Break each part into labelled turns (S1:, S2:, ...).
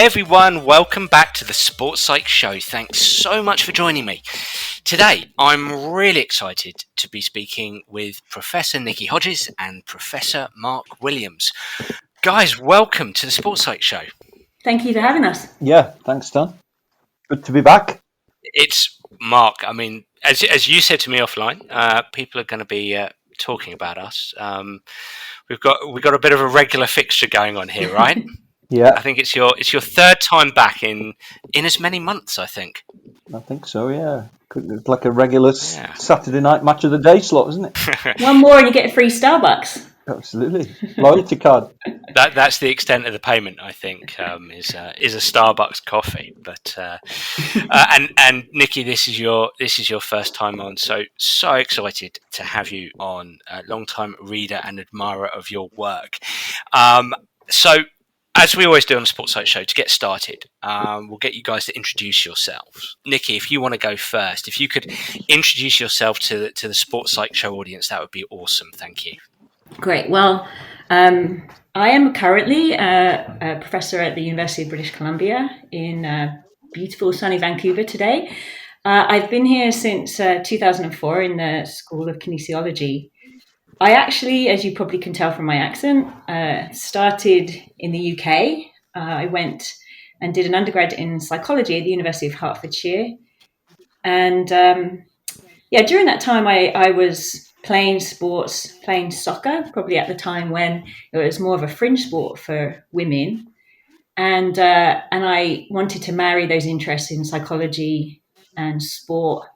S1: Hey everyone, welcome back to the Sports Psych Show. Thanks so much for joining me. Today, I'm really excited to be speaking with Professor Nikki Hodges and Professor Mark Williams. Guys, welcome to the Sports Psych Show.
S2: Thank you for having us.
S3: Yeah, thanks, Dan. Good to be back.
S1: It's Mark. I mean, as you said to me offline, people are going to be talking about us. We've got a bit of a regular fixture going on here, right?
S3: Yeah,
S1: I think it's your third time back in as many months, I think.
S3: I think so, yeah. It's like a regular Saturday night match of the day slot, isn't it?
S2: One more and you get a free Starbucks.
S3: Absolutely. Loyalty card.
S1: That's the extent of the payment, I think, is a Starbucks coffee. But and Nikki, this is your first time on, so excited to have you on, a long-time reader and admirer of your work. So, as we always do on the Sports Psych Show, to get started, we'll get you guys to introduce yourselves. Nikki, if you want to go first, if you could introduce yourself to the Sports Psych Show audience, that would be awesome. Thank you.
S2: Great. Well, I am currently a professor at the University of British Columbia in beautiful sunny Vancouver today. I've been here since 2004 in the School of Kinesiology. I actually, as you probably can tell from my accent, started in the UK. I went and did an undergrad in psychology at the University of Hertfordshire. And during that time, I was playing sports, playing soccer, probably at the time when it was more of a fringe sport for women. And I wanted to marry those interests in psychology and sport.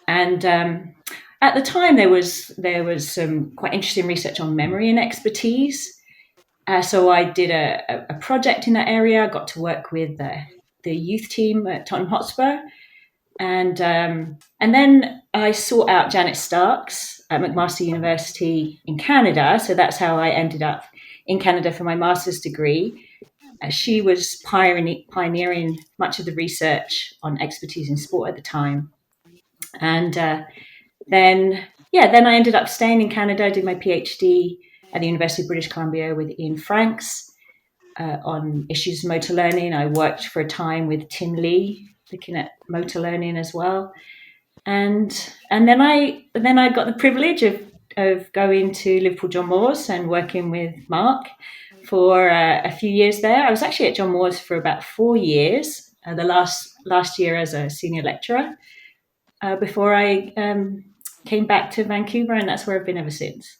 S2: And at the time, there was some quite interesting research on memory and expertise. So I did a project in that area. I got to work with the youth team at Tottenham Hotspur. And then I sought out Janet Starks at McMaster University in Canada. So that's how I ended up in Canada for my master's degree. She was pioneering much of the research on expertise in sport at the time. And then I ended up staying in Canada, did my PhD at the University of British Columbia with Ian Franks on issues of motor learning. I worked for a time with Tim Lee, looking at motor learning as well. And then I got the privilege of going to Liverpool John Moores and working with Mark for a few years there. I was actually at John Moores for about 4 years, the last year as a senior lecturer, before I came back to Vancouver, and that's where I've been ever since.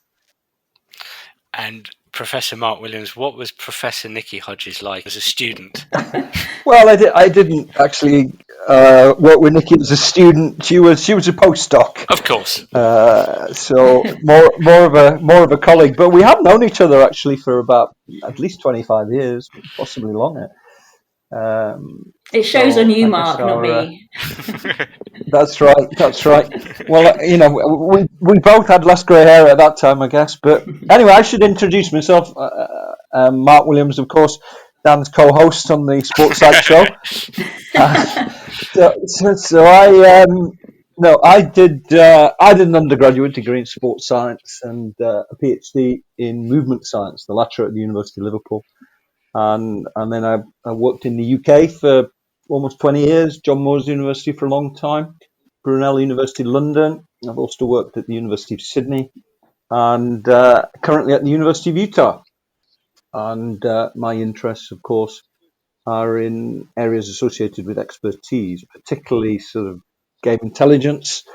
S1: And Professor Mark Williams, what was Professor Nikki Hodges like as a student?
S3: Well, I didn't actually work with Nikki as a student. She was a postdoc,
S1: Of course.
S3: so more of a colleague. But we have known each other actually for about at least 25 years, possibly longer.
S2: It shows on you, Mark, not me.
S3: That's right. Well, we both had less grey hair at that time, I guess. But anyway, I should introduce myself. Mark Williams, of course, Dan's co-host on the Sports Psych Show. I did an undergraduate degree in sports science and a PhD in movement science, the latter at the University of Liverpool. And then I worked in the UK for almost 20 years, John Moores University for a long time, Brunel University London. I've also worked at the University of Sydney and currently at the University of Utah. And my interests, of course, are in areas associated with expertise, particularly sort of game intelligence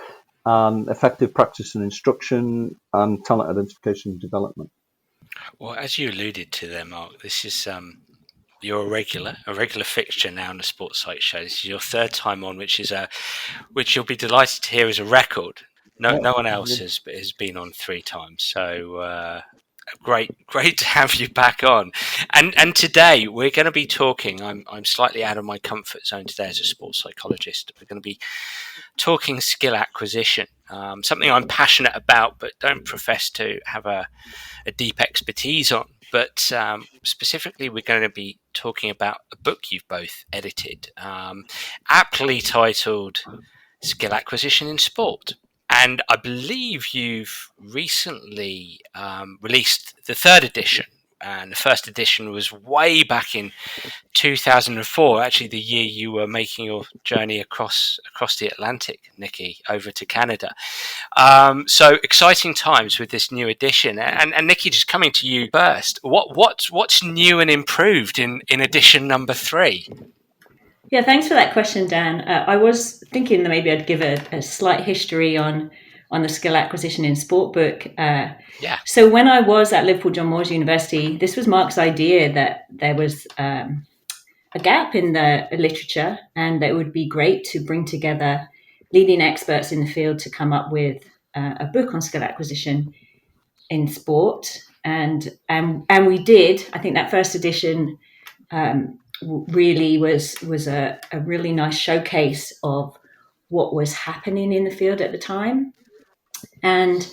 S3: and effective practice and instruction and talent identification and development.
S1: Well, as you alluded to there, Mark, this is you're a regular fixture now on the Sports Psych Show. This is your third time on, which you'll be delighted to hear is a record. No one else has been on 3 times. So great to have you back on. And today we're going to be talking. I'm slightly out of my comfort zone today as a sports psychologist. We're going to be talking skill acquisition, something I'm passionate about, but don't profess to have a deep expertise on. But specifically, we're going to be talking about a book you've both edited, aptly titled Skill Acquisition in Sport. And I believe you've recently released the 3rd edition, and the first edition was way back in 2004, actually the year you were making your journey across the Atlantic, Nikki, over to Canada. So exciting times with this new edition. And Nikki, just coming to you first, what's new and improved in edition number 3?
S2: Yeah, thanks for that question, Dan. I was thinking that maybe I'd give a slight history on the skill acquisition in sport book. So when I was at Liverpool John Moores University, this was Mark's idea that there was a gap in the literature, and that it would be great to bring together leading experts in the field to come up with a book on skill acquisition in sport. And we did. I think that first edition really was a really nice showcase of what was happening in the field at the time. And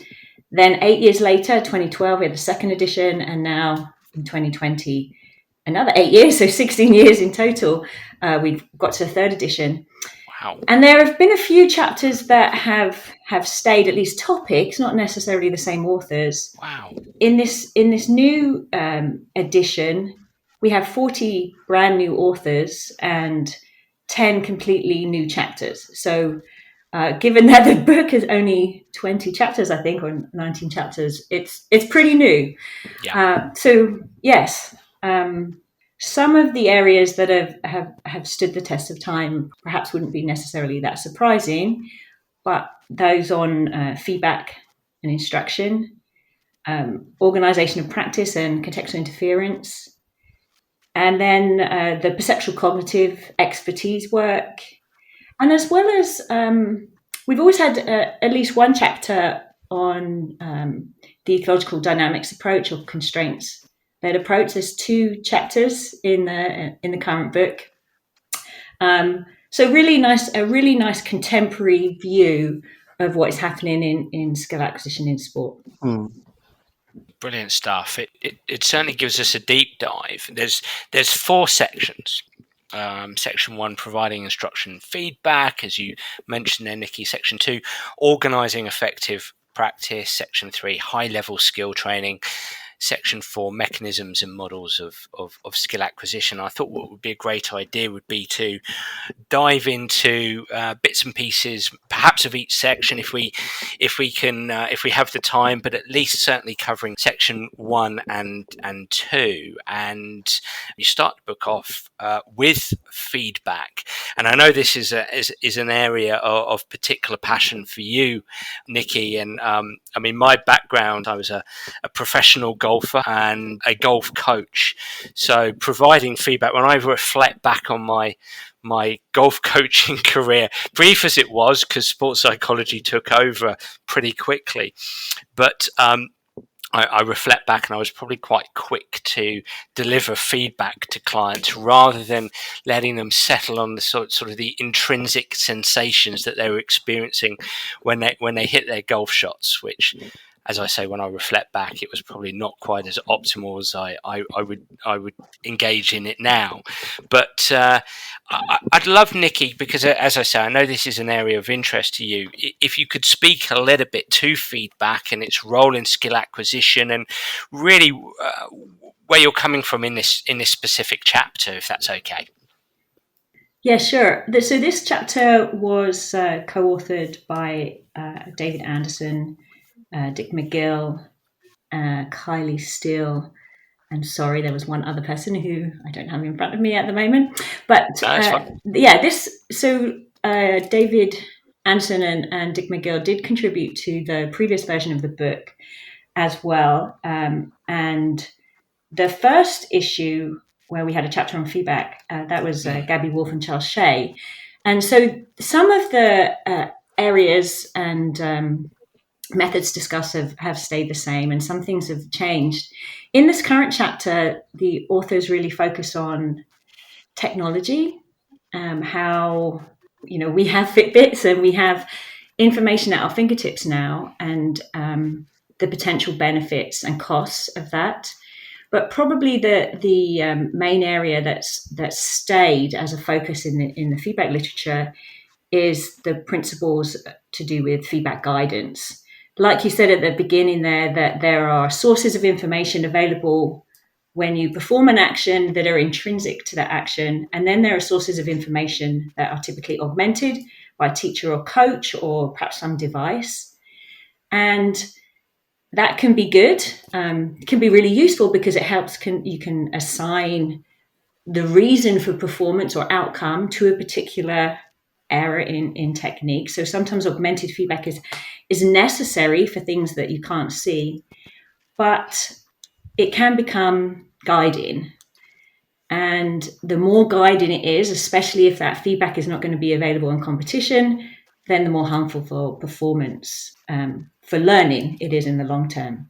S2: then 8 years later, 2012, we had the second edition, and now in 2020, another 8 years, so 16 years in total, we've got to the third edition.
S1: Wow.
S2: And there have been a few chapters that have stayed, at least topics, not necessarily the same authors.
S1: Wow.
S2: In this new edition, we have 40 brand new authors and 10 completely new chapters. So given that the book is only 20 chapters, I think, or 19 chapters, it's pretty new.
S1: Yeah.
S2: So yes, some of the areas that have stood the test of time perhaps wouldn't be necessarily that surprising, but those on feedback and instruction, organisation of practice and contextual interference, and then the perceptual cognitive expertise work. And as well as, we've always had at least one chapter on the ecological dynamics approach, or constraints-led approach. There's 2 chapters in the current book. So a really nice contemporary view of what is happening in skill acquisition in sport.
S1: Brilliant stuff. It certainly gives us a deep dive. There's 4 sections. Section 1, providing instruction and feedback, as you mentioned there, Nikki. Section 2, organising effective practice. Section 3, high-level skill training. Section 4, mechanisms and models of skill acquisition. I thought what would be a great idea would be to dive into bits and pieces, perhaps of each section, if we have the time, but at least certainly covering section 1 and 2. And you start the book off with feedback, and I know this is an area of particular passion for you, Nikki. And I mean, my background, I was a professional golfer and a golf coach, so providing feedback, when I reflect back on my golf coaching career, brief as it was, because sports psychology took over pretty quickly, but I reflect back, and I was probably quite quick to deliver feedback to clients rather than letting them settle on the sort of the intrinsic sensations that they were experiencing when they hit their golf shots, which, as I say, when I reflect back, it was probably not quite as optimal as I would engage in it now. But I'd love, Nikki, because as I say, I know this is an area of interest to you, if you could speak a little bit to feedback and its role in skill acquisition, and really where you're coming from in this specific chapter, if that's okay.
S2: Yeah, sure. So this chapter was co-authored by David Anderson, Dick McGill, Kylie Steele, and sorry, there was one other person who I don't have in front of me at the moment. But David Anderson and Dick McGill did contribute to the previous version of the book as well. And the first issue, where we had a chapter on feedback, that was Gabby Wolf and Charles Shea. And so some of the areas and methods discussed have stayed the same, and some things have changed. In this current chapter, the authors really focus on technology, how we have Fitbits and we have information at our fingertips now, and the potential benefits and costs of that. But probably the main area that's stayed as a focus in the feedback literature is the principles to do with feedback guidance. Like you said at the beginning there, that there are sources of information available when you perform an action that are intrinsic to that action, and then there are sources of information that are typically augmented by a teacher or coach or perhaps some device. And that can be good, can be really useful because it helps, you can assign the reason for performance or outcome to a particular error in technique. So sometimes augmented feedback is necessary for things that you can't see, but it can become guiding. And the more guiding it is, especially if that feedback is not going to be available in competition, then the more harmful for performance, for learning it is in the long term.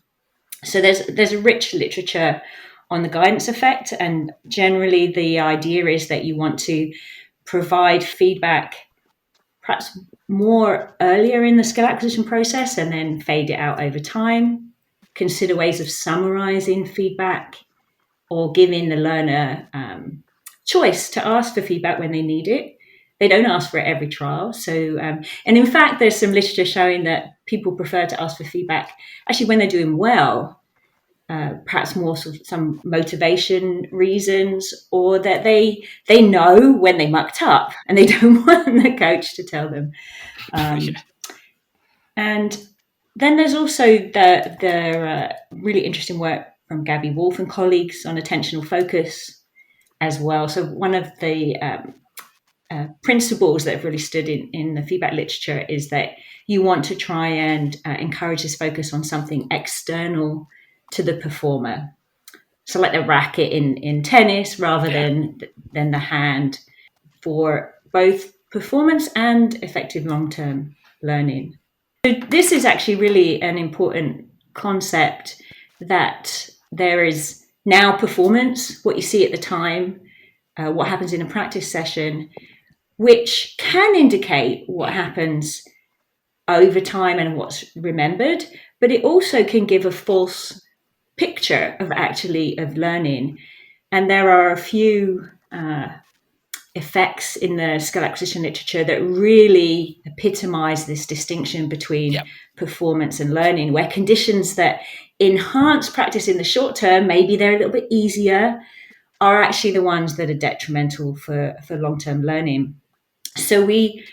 S2: So there's a rich literature on the guidance effect, and generally the idea is that you want to provide feedback perhaps more earlier in the skill acquisition process and then fade it out over time. Consider ways of summarizing feedback or giving the learner choice to ask for feedback when they need it. They don't ask for it every trial. So, and in fact, there's some literature showing that people prefer to ask for feedback actually when they're doing well, perhaps more sort of some motivation reasons, or that they know when they mucked up and they don't want the coach to tell them. And then there's also the really interesting work from Gabby Wolf and colleagues on attentional focus as well. So one of the principles that have really stood in the feedback literature is that you want to try and encourage this focus on something external to the performer. So like the racket in tennis rather than the hand, for both performance and effective long-term learning. So this is actually really an important concept, that there is now performance, what you see at the time, what happens in a practice session, which can indicate what happens over time and what's remembered, but it also can give a false picture of learning. And there are a few effects in the skill acquisition literature that really epitomize this distinction between performance and learning, where conditions that enhance practice in the short term, maybe they're a little bit easier, are actually the ones that are detrimental for long-term learning. So we,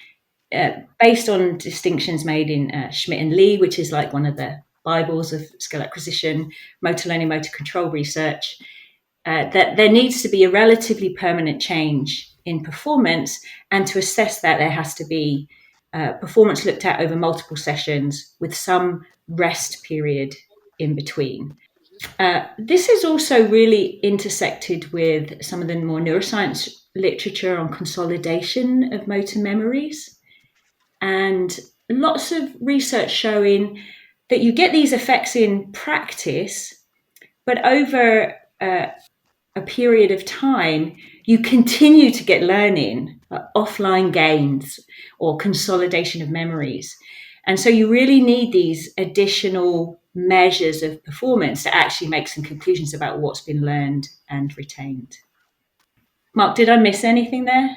S2: based on distinctions made in Schmidt and Lee, which is like one of the Bibles of skill acquisition, motor learning, motor control research, that there needs to be a relatively permanent change in performance, and to assess that there has to be performance looked at over multiple sessions with some rest period in between. This is also really intersected with some of the more neuroscience literature on consolidation of motor memories, and lots of research showing that you get these effects in practice, but over a period of time, you continue to get learning, offline gains or consolidation of memories. And so you really need these additional measures of performance to actually make some conclusions about what's been learned and retained. Mark, did I miss anything there?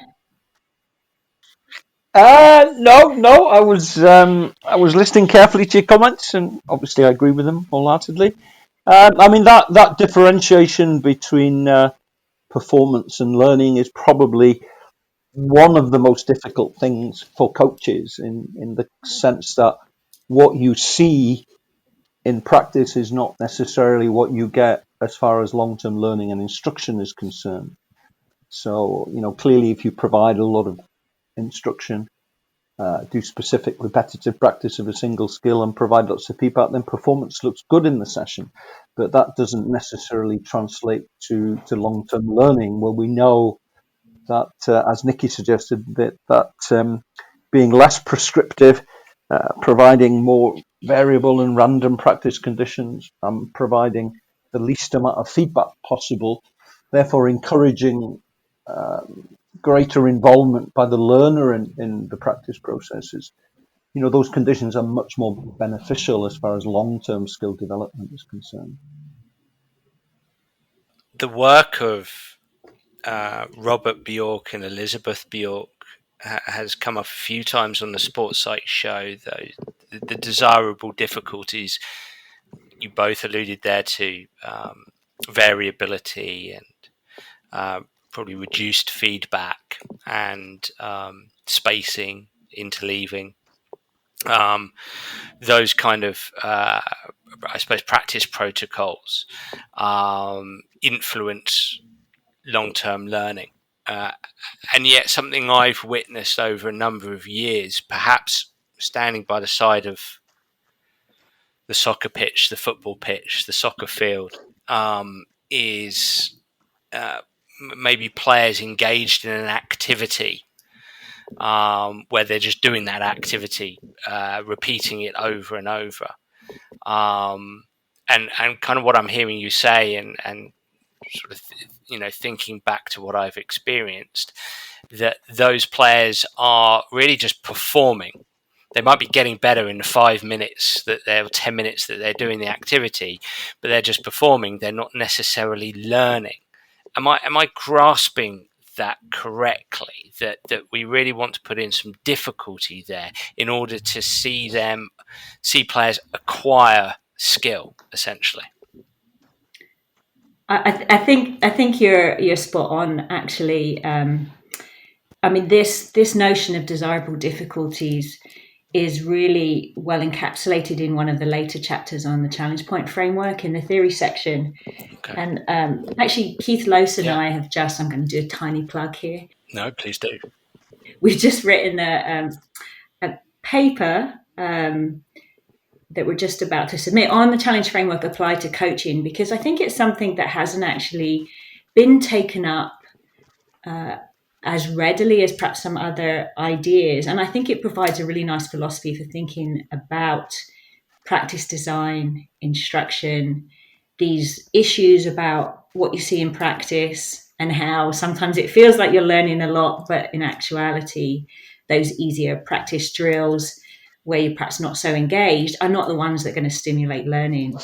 S3: No. I was listening carefully to your comments, and obviously I agree with them wholeheartedly. I mean that differentiation between performance and learning is probably one of the most difficult things for coaches, in the sense that what you see in practice is not necessarily what you get as far as long-term learning and instruction is concerned. So, clearly if you provide a lot of instruction, do specific repetitive practice of a single skill and provide lots of feedback, then performance looks good in the session. But that doesn't necessarily translate to long-term learning, where we know that, as Nikki suggested, that being less prescriptive, providing more variable and random practice conditions, providing the least amount of feedback possible, therefore encouraging greater involvement by the learner in the practice processes. Those conditions are much more beneficial as far as long-term skill development is concerned.
S1: The work of Robert Bjork and Elizabeth Bjork has come up a few times on the Sports Site show, though the desirable difficulties you both alluded there to, variability and probably reduced feedback and spacing, interleaving. Those kind of, I suppose, practice protocols influence long-term learning. And yet something I've witnessed over a number of years, perhaps standing by the side of the soccer pitch, the football pitch, the soccer field, is maybe players engaged in an activity where they're just doing that activity, repeating it over and over. And kind of what I'm hearing you say, and sort of thinking back to what I've experienced, that those players are really just performing. They might be getting better in the 5 minutes that they're 10 minutes that they're doing the activity, but they're just performing. They're not necessarily learning. Am I grasping that correctly? That we really want to put in some difficulty there in order to see players acquire skill, essentially.
S2: I think you're spot on, actually. I mean, this notion of desirable difficulties is really well encapsulated in one of the later chapters on the challenge point framework in the theory section. Okay. And actually, Keith Lose and I have I'm going to do a tiny plug here.
S1: No, please do.
S2: We've just written a paper that we're just about to submit on the challenge framework applied to coaching, because I think it's something that hasn't actually been taken up as readily as perhaps some other ideas. And I think it provides a really nice philosophy for thinking about practice design, instruction, these issues about what you see in practice and how sometimes it feels like you're learning a lot, but in actuality, those easier practice drills where you're perhaps not so engaged are not the ones that are going to stimulate learning.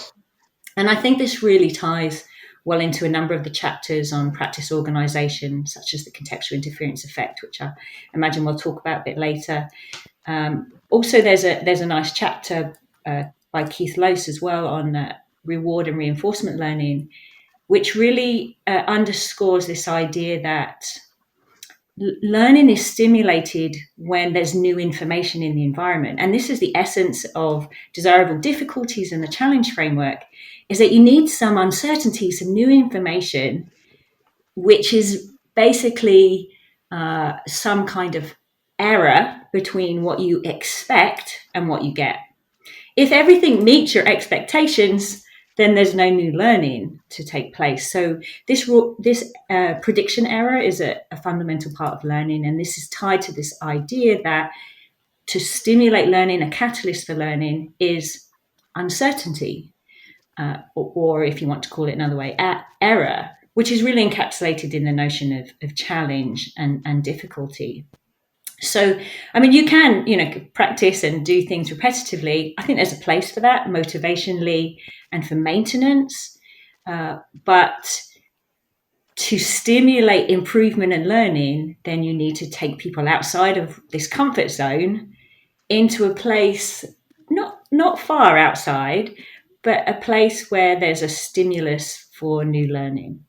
S2: And I think this really ties well into a number of the chapters on practice organisation, such as the contextual interference effect, which I imagine we'll talk about a bit later. Also, there's a nice chapter by Keith Lose as well on reward and reinforcement learning, which really underscores this idea that learning is stimulated when there's new information in the environment. And this is the essence of desirable difficulties in the challenge framework, is that you need some uncertainty, some new information, which is basically some kind of error between what you expect and what you get. If everything meets your expectations, then there's no new learning to take place. So this prediction error is a fundamental part of learning. And this is tied to this idea that to stimulate learning, a catalyst for learning is uncertainty, or if you want to call it another way, error, which is really encapsulated in the notion of challenge and difficulty. So, I mean, you can, practice and do things repetitively. I think there's a place for that, motivationally and for maintenance. But to stimulate improvement and learning, then you need to take people outside of this comfort zone into a place not far outside, but a place where there's a stimulus for new learning.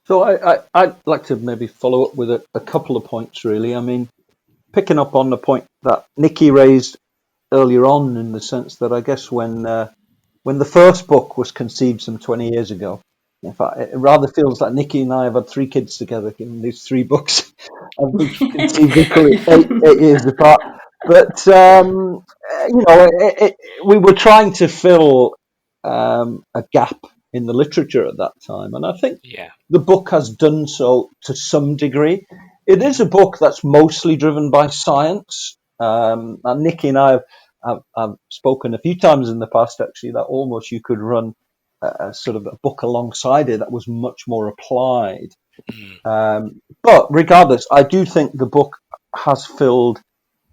S3: So I'd like to maybe follow up with a couple of points, really. I mean, picking up on the point that Nikki raised earlier on, in the sense that I guess when the first book was conceived some 20 years ago, in fact, it rather feels like Nikki and I have had 3 kids together, given these 3 books have been conceived equally 8 years apart. But, we were trying to fill a gap in the literature at that time. And I think the book has done so to some degree. It is a book that's mostly driven by science. And Nikki and I have spoken a few times in the past, actually, that almost you could run a sort of a book alongside it that was much more applied. But regardless, I do think the book has filled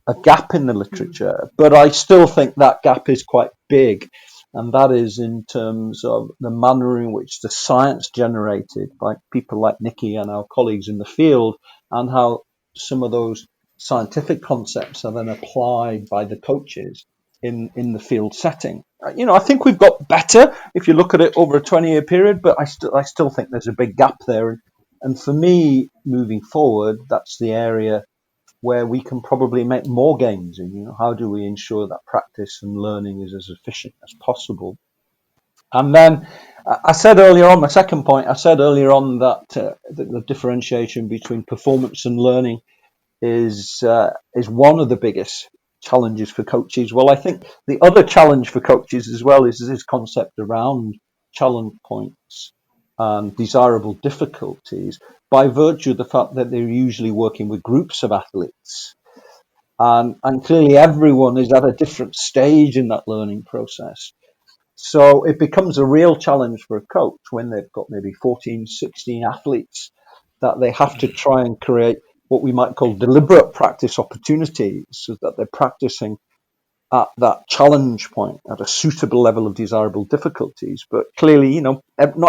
S3: a gap in the literature, but I still think that gap is quite big. And that is in terms of the manner in which the science generated by people like Nikki and our colleagues in the field, and how some of those scientific concepts are then applied by the coaches. in the field setting. I think we've got better if you look at it over a 20-year period, but I still think there's a big gap there. And for me, moving forward, that's the area where we can probably make more gains in. How do we ensure that practice and learning is as efficient as possible? And then I said earlier on, my second point, I said earlier on that the differentiation between performance and learning is one of the biggest challenges for coaches. Well, I think the other challenge for coaches as well is this concept around challenge points and desirable difficulties by virtue of the fact that they're usually working with groups of athletes. And clearly everyone is at a different stage in that learning process. So it becomes a real challenge for a coach when they've got maybe 14, 16 athletes that they have to try and create what we might call deliberate practice opportunities, so that they're practicing at that challenge point at a suitable level of desirable difficulties. But clearly, not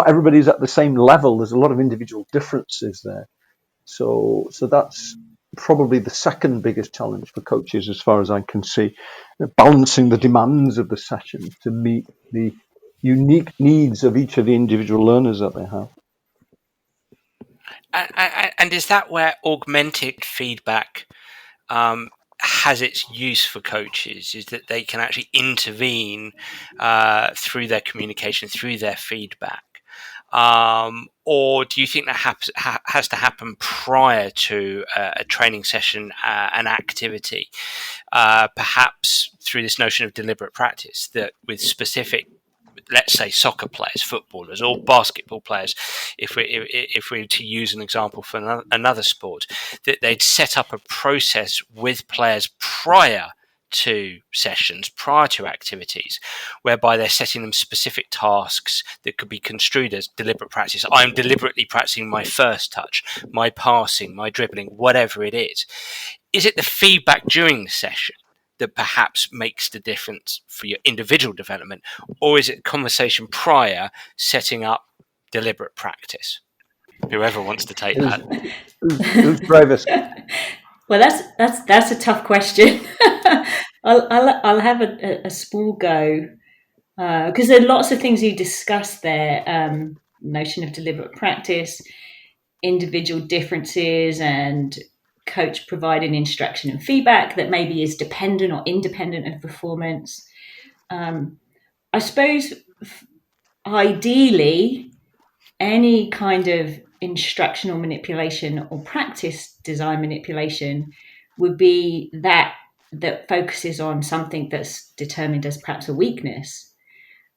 S3: everybody's at the same level. There's a lot of individual differences there. So that's probably the second biggest challenge for coaches, as far as I can see, balancing the demands of the session to meet the unique needs of each of the individual learners that they have.
S1: And is that where augmented feedback has its use for coaches, is that they can actually intervene through their communication, through their feedback? Or do you think that has to happen prior to a training session, an activity, perhaps through this notion of deliberate practice, that with specific, let's say, soccer players, footballers, or basketball players, if we were to use an example for another sport, that they'd set up a process with players prior to sessions, prior to activities, whereby they're setting them specific tasks that could be construed as deliberate practice. I'm deliberately practicing my first touch, my passing, my dribbling, whatever it is. Is it the feedback during the session that perhaps makes the difference for your individual development, or is it conversation prior setting up deliberate practice? Whoever wants to take that.
S3: Who's bravest?
S2: Well, that's a tough question. I'll have a small go, because there are lots of things you discussed there. Notion of deliberate practice, individual differences, and coach providing instruction and feedback that maybe is dependent or independent of performance. I suppose ideally, any kind of instructional manipulation or practice design manipulation would be that focuses on something that's determined as perhaps a weakness.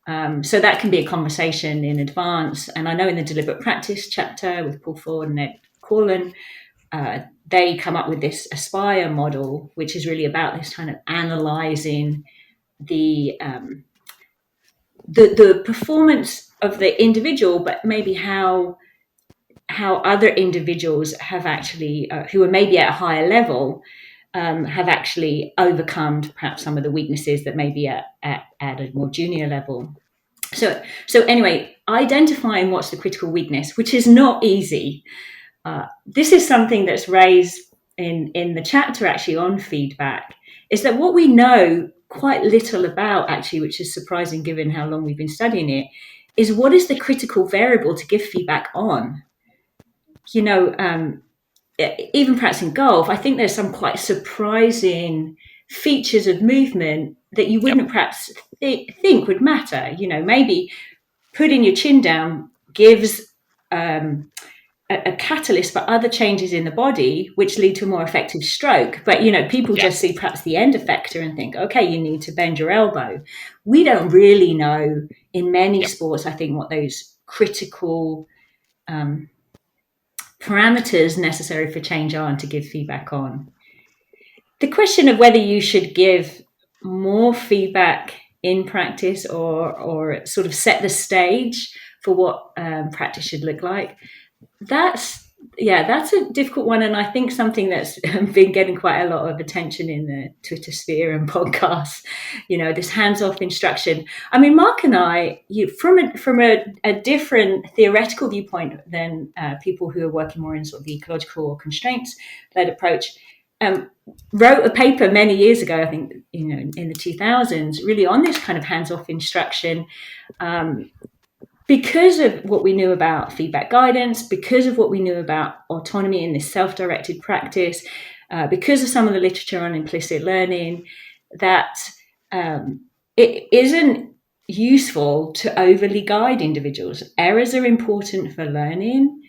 S2: So that can be a conversation in advance. And I know in the deliberate practice chapter with Paul Ford and Ed Corlin, they come up with this Aspire model, which is really about this kind of analysing the performance of the individual, but maybe how other individuals have actually, who are maybe at a higher level, have actually overcome perhaps some of the weaknesses that may be at a more junior level. So anyway, identifying what's the critical weakness, which is not easy. This is something that's raised in the chapter actually on feedback, is that what we know quite little about actually, which is surprising given how long we've been studying it, is what is the critical variable to give feedback on. Even perhaps in golf, I think there's some quite surprising features of movement that you wouldn't perhaps think would matter. Maybe putting your chin down gives a catalyst for other changes in the body, which lead to a more effective stroke. But, people just see perhaps the end effector and think, okay, you need to bend your elbow. We don't really know in many sports, I think, what those critical parameters necessary for change are and to give feedback on. The question of whether you should give more feedback in practice or sort of set the stage for what practice should look like, that's a difficult one, and I think something that's been getting quite a lot of attention in the Twitter sphere and podcasts. This hands-off instruction. I mean, Mark and I, from a different theoretical viewpoint than people who are working more in sort of the ecological or constraints-led approach, wrote a paper many years ago, I think, in the 2000s, really on this kind of hands-off instruction, because of what we knew about feedback guidance, because of what we knew about autonomy in this self-directed practice, because of some of the literature on implicit learning, that it isn't useful to overly guide individuals. Errors are important for learning.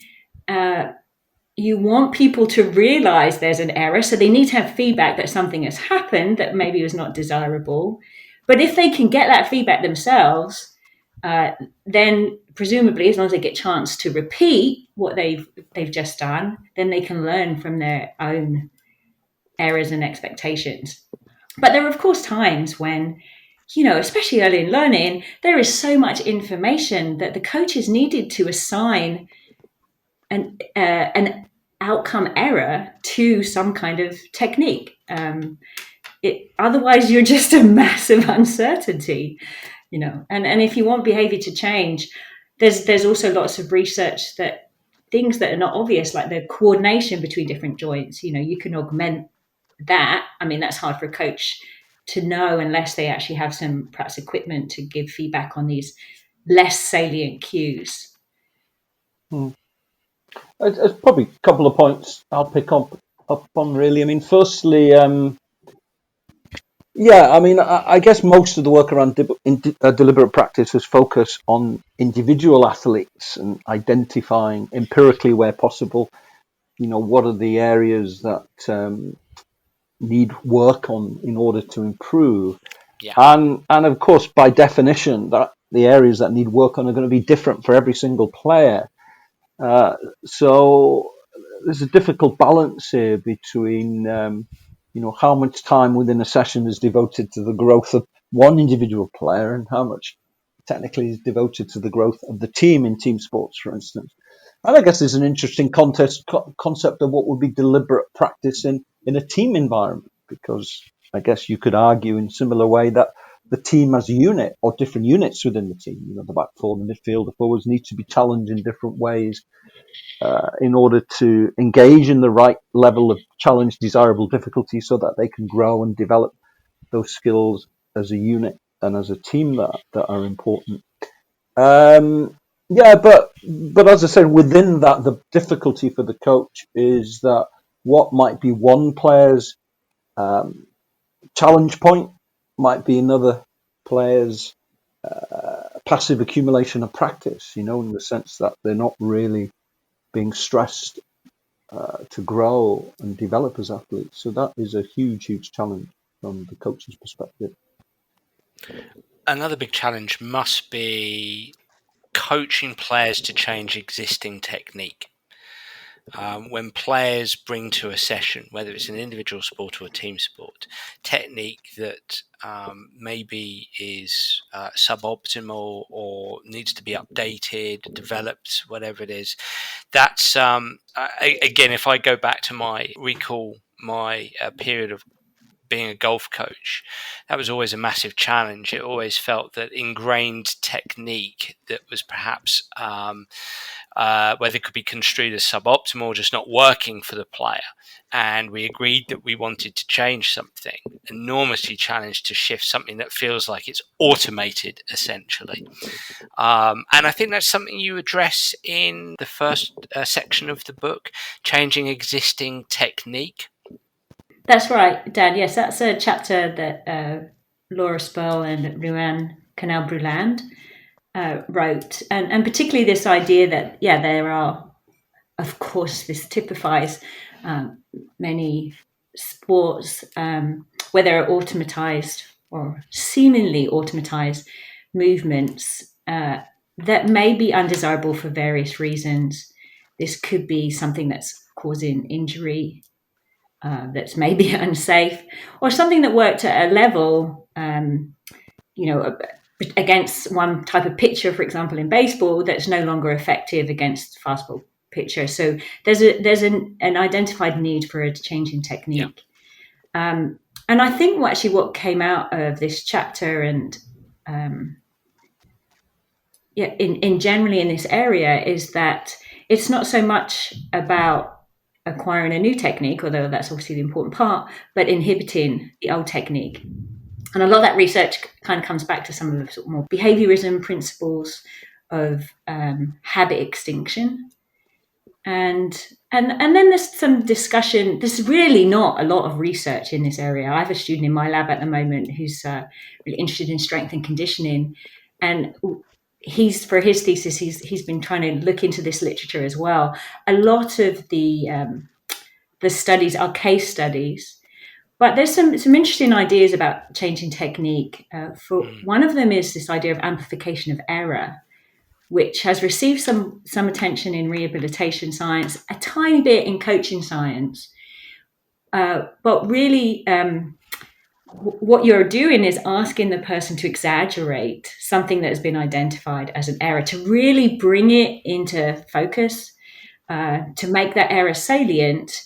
S2: You want people to realize there's an error, so they need to have feedback that something has happened that maybe was not desirable. But if they can get that feedback themselves, then presumably, as long as they get a chance to repeat what they've just done, then they can learn from their own errors and expectations. But there are, of course, times when, especially early in learning, there is so much information that the coaches needed to assign an outcome error to some kind of technique. Otherwise, you're just a massive uncertainty, And if you want behavior to change, there's also lots of research that things that are not obvious, like the coordination between different joints, you can augment that. I mean, that's hard for a coach to know unless they actually have some perhaps equipment to give feedback on these less salient cues.
S3: There's probably a couple of points I'll pick up on, really. I mean, firstly, I guess most of the work around deliberate practice was focused on individual athletes and identifying empirically where possible, what are the areas that need work on in order to improve.
S1: Yeah.
S3: And of course, by definition, that the areas that need work on are going to be different for every single player. So there's a difficult balance here between, how much time within a session is devoted to the growth of one individual player and how much technically is devoted to the growth of the team in team sports, for instance. And I guess there's an interesting concept of what would be deliberate practice in a team environment, because I guess you could argue in a similar way that the team as a unit or different units within the team, the back four, the midfield, the forwards need to be challenged in different ways in order to engage in the right level of challenge, desirable difficulty, so that they can grow and develop those skills as a unit and as a team that are important. But as I said, within that, the difficulty for the coach is that what might be one player's challenge point might be another player's passive accumulation of practice, in the sense that they're not really being stressed to grow and develop as athletes. So that is a huge, huge challenge from the coach's perspective.
S1: Another big challenge must be coaching players to change existing technique. When players bring to a session, whether it's an individual sport or a team sport, technique that maybe is suboptimal or needs to be updated, developed, whatever it is, that's again, if I go back to recall my period of being a golf coach, that was always a massive challenge. It always felt that ingrained technique that was perhaps whether it could be construed as suboptimal or just not working for the player, and we agreed that we wanted to change something, enormously challenged to shift something that feels like it's automated, essentially. And I think that's something you address in the first section of the book, changing existing technique.
S2: That's right, Dan. Yes, that's a chapter that Laura Sperl and Ruan Canal-Bruland wrote, and particularly this idea that, there are, of course, this typifies many sports, whether automatized or seemingly automatized movements that may be undesirable for various reasons. This could be something that's causing injury, that's maybe unsafe, or something that worked at a level, against one type of pitcher, for example, in baseball, that's no longer effective against fastball pitcher. So there's an identified need for a change in technique. Yeah. And I think what came out of this chapter and in generally in this area is that it's not so much about acquiring a new technique, although that's obviously the important part, but inhibiting the old technique. And a lot of that research kind of comes back to some of the sort of more behaviorism principles of habit extinction. And then there's some discussion. There's really not a lot of research in this area. I have a student in my lab at the moment who's really interested in strength and conditioning, and for his thesis he's been trying to look into this literature as well. A lot of the studies are case studies, but there's some interesting ideas about changing technique. One of them is this idea of amplification of error, which has received some attention in rehabilitation science, a tiny bit in coaching science. But really, what you're doing is asking the person to exaggerate something that has been identified as an error, to really bring it into focus, to make that error salient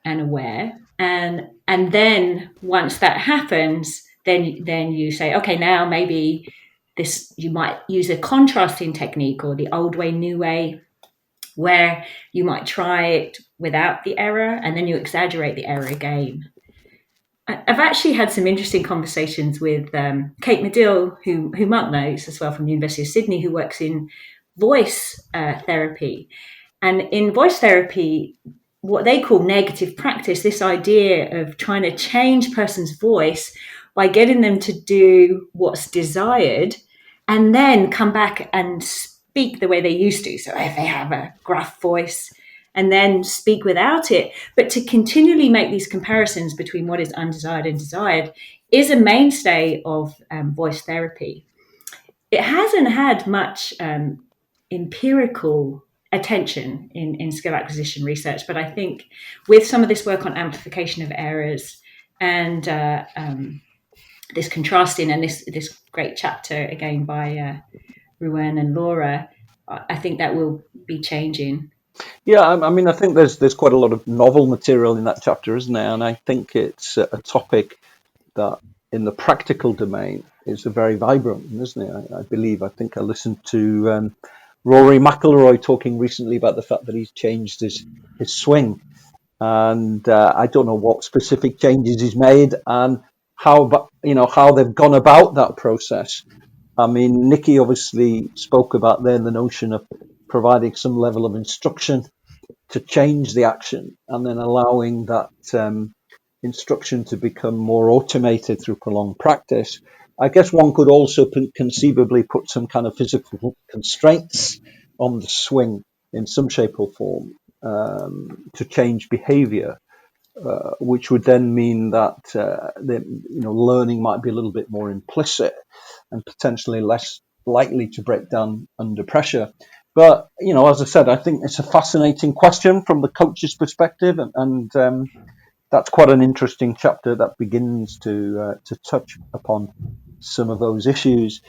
S2: and aware. And then once that happens, then you say, okay, now maybe you might use a contrasting technique, or the old way, new way, where you might try it without the error and then you exaggerate the error again. I've actually had some interesting conversations with Kate Medill, who Mark knows as well from the University of Sydney, who works in voice therapy. And in voice therapy, what they call negative practice, this idea of trying to change a person's voice by getting them to do what's desired and then come back and speak the way they used to. So if they have a gruff voice, and then speak without it, but to continually make these comparisons between what is undesired and desired is a mainstay of voice therapy. It hasn't had much empirical attention in skill acquisition research, but I think with some of this work on amplification of errors and this contrasting, and this great chapter again by Ruan and Laura, I think that will be changing.
S3: Yeah, I mean, I think there's quite a lot of novel material in that chapter, isn't there? And I think it's a topic that, in the practical domain, is a very vibrant one, isn't it? I think I listened to Rory McIlroy talking recently about the fact that he's changed his swing, and I don't know what specific changes he's made and how they've gone about that process. I mean, Nikki obviously spoke about there the notion of providing some level of instruction to change the action and then allowing that instruction to become more automated through prolonged practice. I guess one could also conceivably put some kind of physical constraints on the swing in some shape or form to change behavior, which would then mean that learning might be a little bit more implicit and potentially less likely to break down under pressure. But, as I said, I think it's a fascinating question from the coach's perspective, and that's quite an interesting chapter that begins to touch upon some of those issues.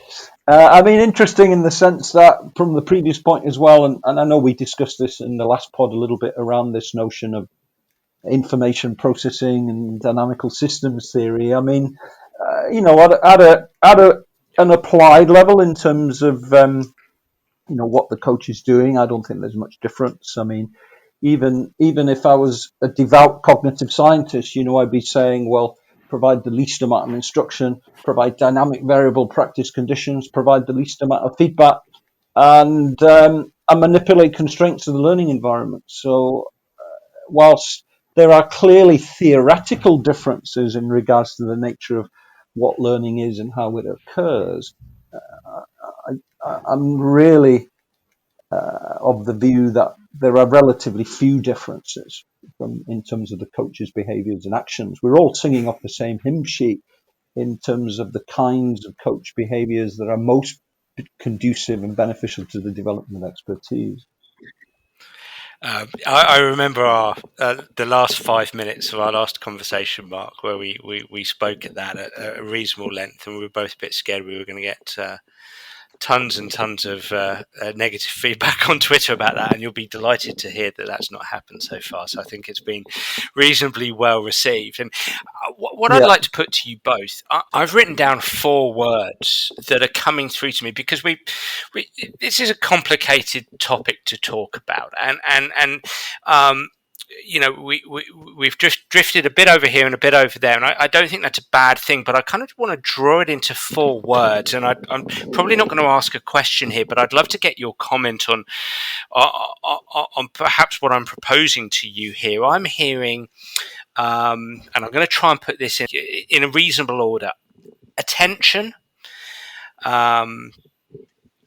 S3: I mean, interesting in the sense that from the previous point as well, and I know we discussed this in the last pod a little bit around this notion of information processing and dynamical systems theory. I mean, at an applied level in terms of what the coach is doing, I don't think there's much difference. I mean, even if I was a devout cognitive scientist, I'd be saying, well, provide the least amount of instruction, provide dynamic variable practice conditions, provide the least amount of feedback, and manipulate constraints of the learning environment. So whilst there are clearly theoretical differences in regards to the nature of what learning is and how it occurs, I'm really of the view that there are relatively few differences in terms of the coach's behaviours and actions. We're all singing off the same hymn sheet in terms of the kinds of coach behaviours that are most conducive and beneficial to the development of expertise.
S1: I remember the last 5 minutes of our last conversation, Mark, where we spoke at that at a reasonable length, and we were both a bit scared we were going to get tons and tons of negative feedback on Twitter about that, and you'll be delighted to hear that that's not happened so far. So I think it's been reasonably well received. And what I'd like to put to you both, I've written down 4 words that are coming through to me because we this is a complicated topic to talk about, and we've just drifted a bit over here and a bit over there, and I don't think that's a bad thing, but I kind of want to draw it into 4 words, and I'm probably not going to ask a question here, but I'd love to get your comment on perhaps what I'm proposing to you here. I'm hearing, and I'm going to try and put this in a reasonable order: attention,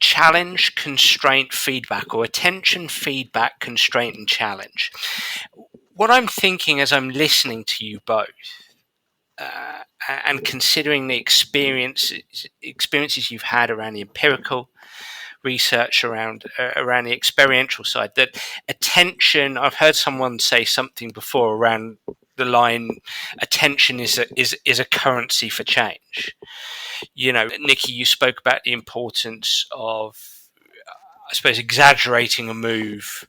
S1: challenge, constraint, feedback, or attention, feedback, constraint, and challenge. What I'm thinking as I'm listening to you both, and considering the experiences you've had around the empirical research, around the experiential side, that attention, I've heard someone say something before around the line, attention is a currency for change. Nikki, you spoke about the importance of, I suppose, exaggerating a move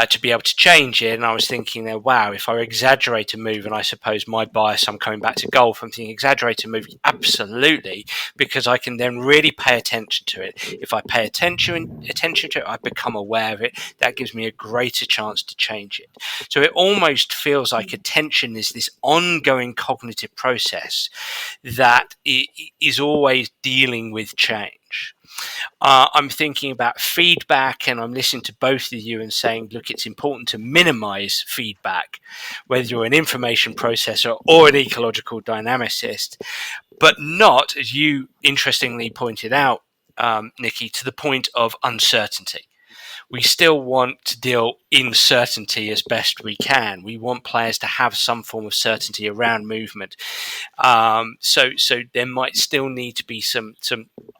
S1: to be able to change it. And I was thinking there, wow, if I exaggerate a move, and I suppose my bias, I'm coming back to golf, I'm thinking exaggerate a move, absolutely, because I can then really pay attention to it. If I pay attention to it, I become aware of it. That gives me a greater chance to change it. So it almost feels like attention is this ongoing cognitive process that is always dealing with change. I'm thinking about feedback, and I'm listening to both of you and saying, look, it's important to minimize feedback, whether you're an information processor or an ecological dynamicist, but not, as you interestingly pointed out, Nikki, to the point of uncertainty. We still want to deal in certainty as best we can. We want players to have some form of certainty around movement. So there might still need to be some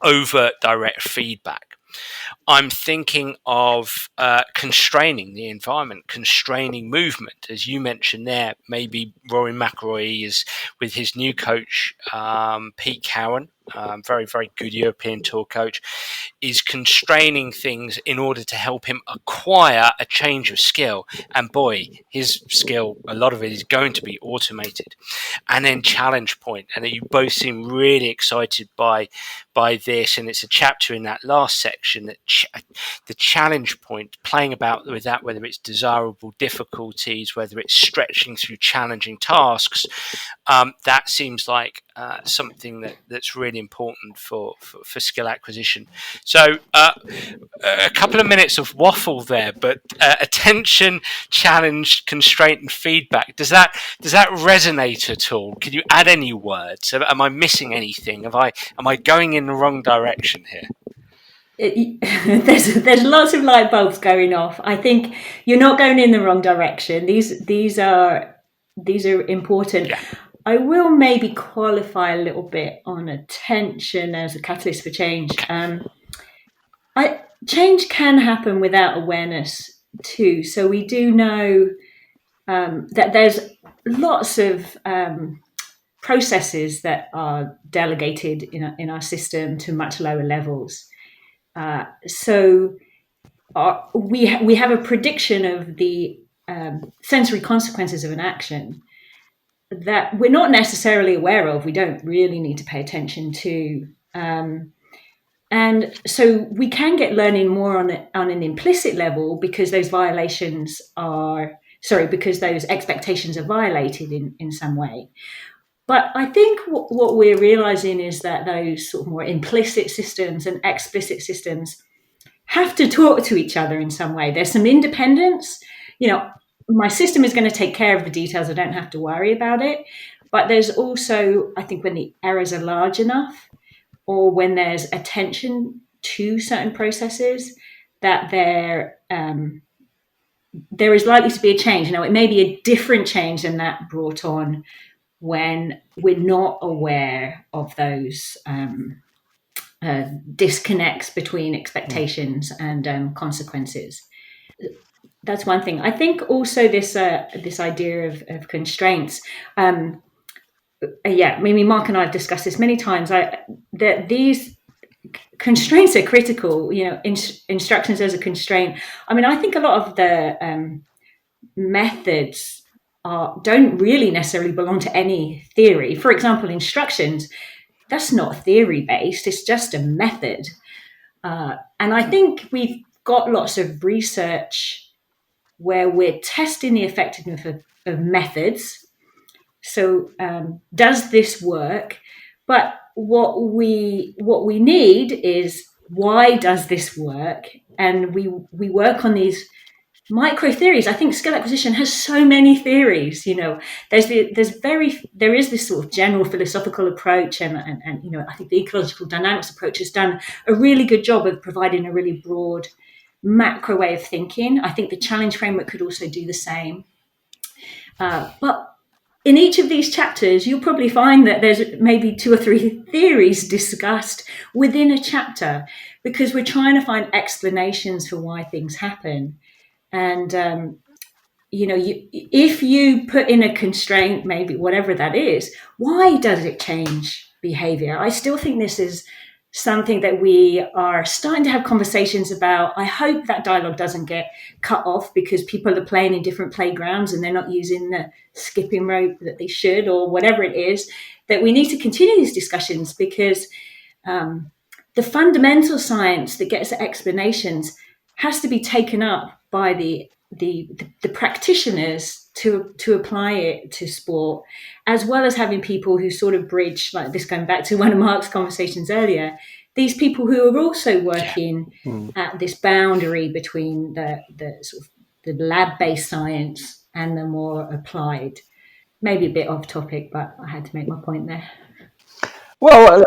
S1: overt direct feedback. I'm thinking of constraining the environment, constraining movement. As you mentioned there, maybe Rory McIlroy is with his new coach, Pete Cowan, very, very good European Tour coach, is constraining things in order to help him acquire a change of skill. And boy, his skill, a lot of it is going to be automated. And then challenge point. And you both seem really excited by this. And it's a chapter in that last section that the challenge point, playing about with that, whether it's desirable difficulties, whether it's stretching through challenging tasks, that seems like something that's really important for skill acquisition. So a couple of minutes of waffle there, but attention, challenge, constraint, and feedback. Does that resonate at all? Can you add any words? Am I missing anything? Am I going in the wrong direction here?
S2: There's lots of light bulbs going off. I think you're not going in the wrong direction. These are important. Yeah. I will maybe qualify a little bit on attention as a catalyst for change. Change can happen without awareness too. So we do know that there's lots of processes that are delegated in our system to much lower levels. So we have a prediction of the sensory consequences of an action that we're not necessarily aware of. We don't really need to pay attention to. And so we can get learning more on an implicit level because those because those expectations are violated in some way. But I think what we're realizing is that those sort of more implicit systems and explicit systems have to talk to each other in some way. There's some independence. My system is going to take care of the details. I don't have to worry about it. But there's also, I think, when the errors are large enough, or when there's attention to certain processes, that there is likely to be a change. Now, it may be a different change than that brought on when we're not aware of those disconnects between expectations and consequences. That's one thing. I think also this idea of constraints. Mark and I have discussed this many times. That these constraints are critical. Instructions as a constraint. I think a lot of the methods don't really necessarily belong to any theory. For example, instructions, that's not theory based. It's just a method. And I think we've got lots of research where we're testing the effectiveness of methods. So does this work? But what we need is, why does this work? And we work on these micro theories. I think skill acquisition has so many theories. There is this sort of general philosophical approach, and I think the ecological dynamics approach has done a really good job of providing a really broad macro way of thinking. I think the challenge framework could also do the same. But in each of these chapters, you'll probably find that there's maybe 2 or 3 theories discussed within a chapter, because we're trying to find explanations for why things happen. And, if you put in a constraint, maybe whatever that is, why does it change behavior? I still think this is something that we are starting to have conversations about. I hope that dialogue doesn't get cut off because people are playing in different playgrounds and they're not using the skipping rope that they should, or whatever it is, that we need to continue these discussions, because the fundamental science that gets at explanations has to be taken up by the practitioners to apply it to sport, as well as having people who sort of bridge, like this, going back to one of Mark's conversations earlier, these people who are also working at this boundary between the sort of the lab-based science and the more applied. Maybe a bit off topic, but I had to make my point there.
S3: Well,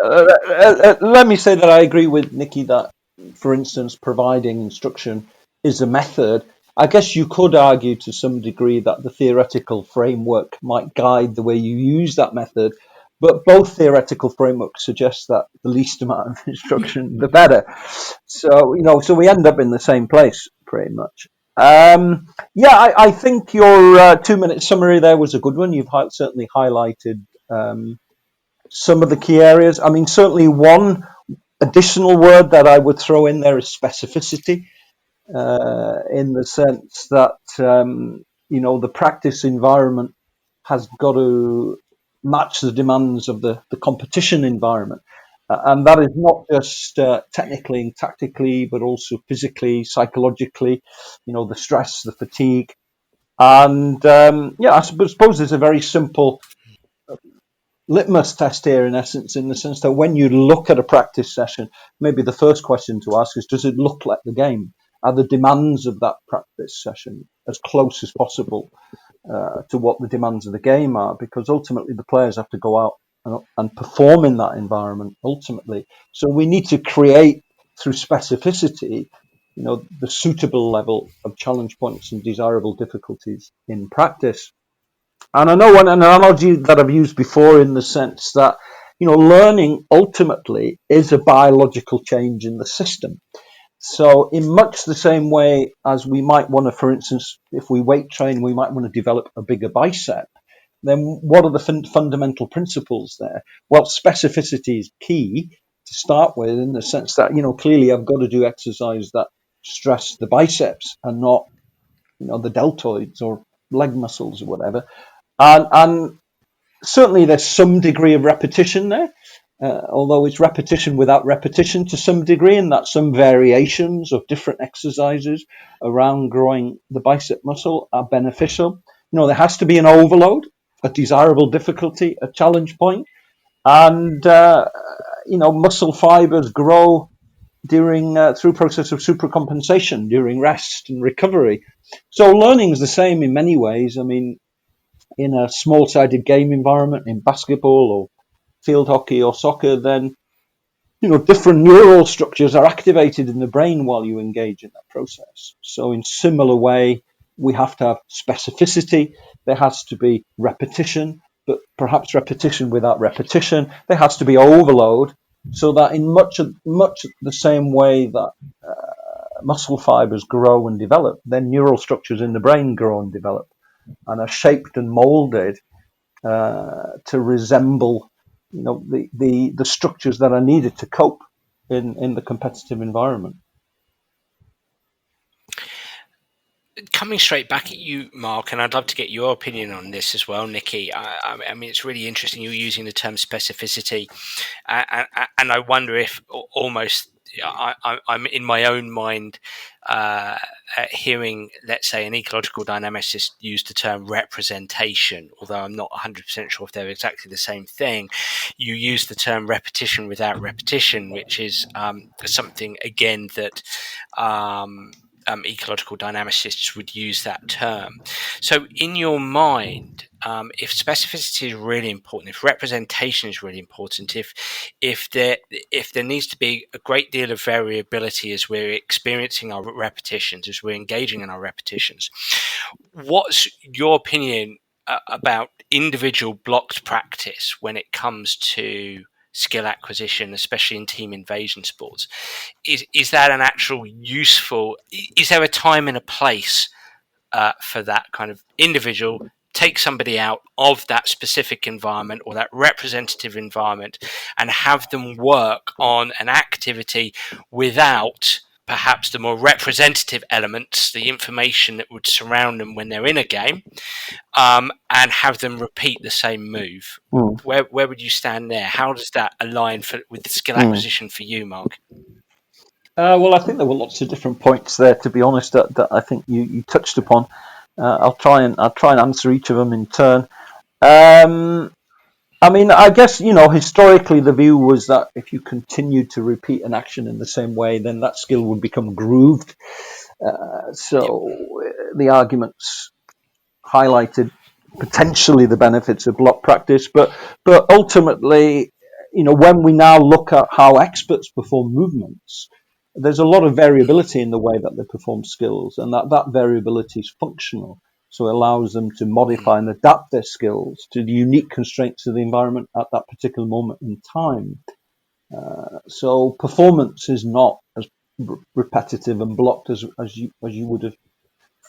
S3: let me say that I agree with Nikki that, for instance, providing instruction is a method. I guess you could argue to some degree that the theoretical framework might guide the way you use that method, but both theoretical frameworks suggest that the least amount of instruction, the better. So, so we end up in the same place pretty much. I think your 2-minute summary there was a good one. You've certainly highlighted some of the key areas. I mean, certainly one additional word that I would throw in there is specificity, in the sense that, the practice environment has got to match the demands of the competition environment. And that is not just technically and tactically, but also physically, psychologically, the stress, the fatigue. And I suppose there's a very simple litmus test here, in essence, in the sense that when you look at a practice session, maybe the first question to ask is, does it look like the game? Are the demands of that practice session as close as possible to what the demands of the game are? Because ultimately the players have to go out and perform in that environment ultimately. So we need to create, through specificity, the suitable level of challenge points and desirable difficulties in practice. And I know an analogy that I've used before, in the sense that, learning ultimately is a biological change in the system. So in much the same way as we might want to, for instance, if we weight train, we might want to develop a bigger bicep, then what are the fundamental principles there? Well, specificity is key to start with, in the sense that, clearly I've got to do exercise that stress the biceps and not, the deltoids or leg muscles or whatever. And certainly there's some degree of repetition there, although it's repetition without repetition to some degree, and that some variations of different exercises around growing the bicep muscle are beneficial. There has to be an overload, a desirable difficulty, a challenge point, and muscle fibers grow during through process of supracompensation during rest and recovery. So learning is the same in many ways. I mean, in a small-sided game environment, in basketball or field hockey or soccer, then different neural structures are activated in the brain while you engage in that process. So in similar way, we have to have specificity. There has to be repetition, but perhaps repetition without repetition. There has to be overload, so that in much the same way that muscle fibers grow and develop, then neural structures in the brain grow and develop and are shaped and molded to resemble, the structures that are needed to cope in the competitive environment.
S1: Coming straight back at you, Mark, and I'd love to get your opinion on this as well, Nikki. I mean, it's really interesting you're using the term specificity, and I wonder if almost I'm in my own mind hearing, let's say, an ecological dynamicist use the term representation, although I'm not 100% sure if they're exactly the same thing. You use the term repetition without repetition, which is something, again, that ecological dynamicists would use that term. So in your mind, if specificity is really important, if representation is really important, if there needs to be a great deal of variability as we're experiencing our repetitions, as we're engaging in our repetitions, what's your opinion about individual blocked practice when it comes to skill acquisition, especially in team invasion sports? Is that an actual useful? Is there a time and a place for that kind of individual? Take somebody out of that specific environment or that representative environment and have them work on an activity without perhaps the more representative elements, the information that would surround them when they're in a game, and have them repeat the same move. Where would you stand there? How does that align with skill acquisition for you, Mark?
S3: Well, I think there were lots of different points there, to be honest, that I think you touched upon. I'll try and answer each of them in turn. I mean, I guess, historically the view was that if you continued to repeat an action in the same way, then that skill would become grooved. So the arguments highlighted potentially the benefits of block practice, but ultimately, when we now look at how experts perform movements, there's a lot of variability in the way that they perform skills, and that variability is functional. So it allows them to modify and adapt their skills to the unique constraints of the environment at that particular moment in time. So performance is not as repetitive and blocked as you would have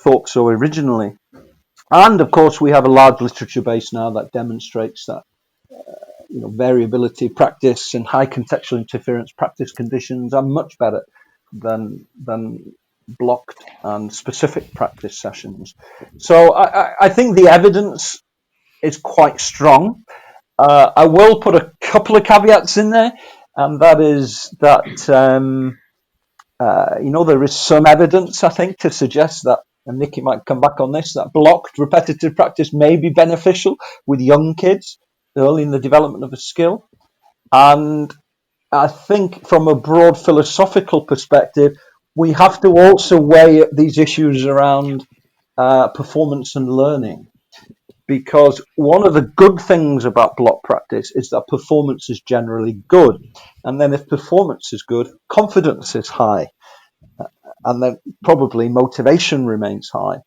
S3: thought so originally. And of course, we have a large literature base now that demonstrates that variability practice and high contextual interference practice conditions are much better than blocked and specific practice sessions. So I think the evidence is quite strong. I will put a couple of caveats in there, and that is that there is some evidence, I think, to suggest that, and Nikki might come back on this, that blocked repetitive practice may be beneficial with young kids early in the development of a skill. And I think from a broad philosophical perspective, we have to also weigh these issues around performance and learning, because one of the good things about block practice is that performance is generally good. And then if performance is good, confidence is high. And then probably motivation remains high.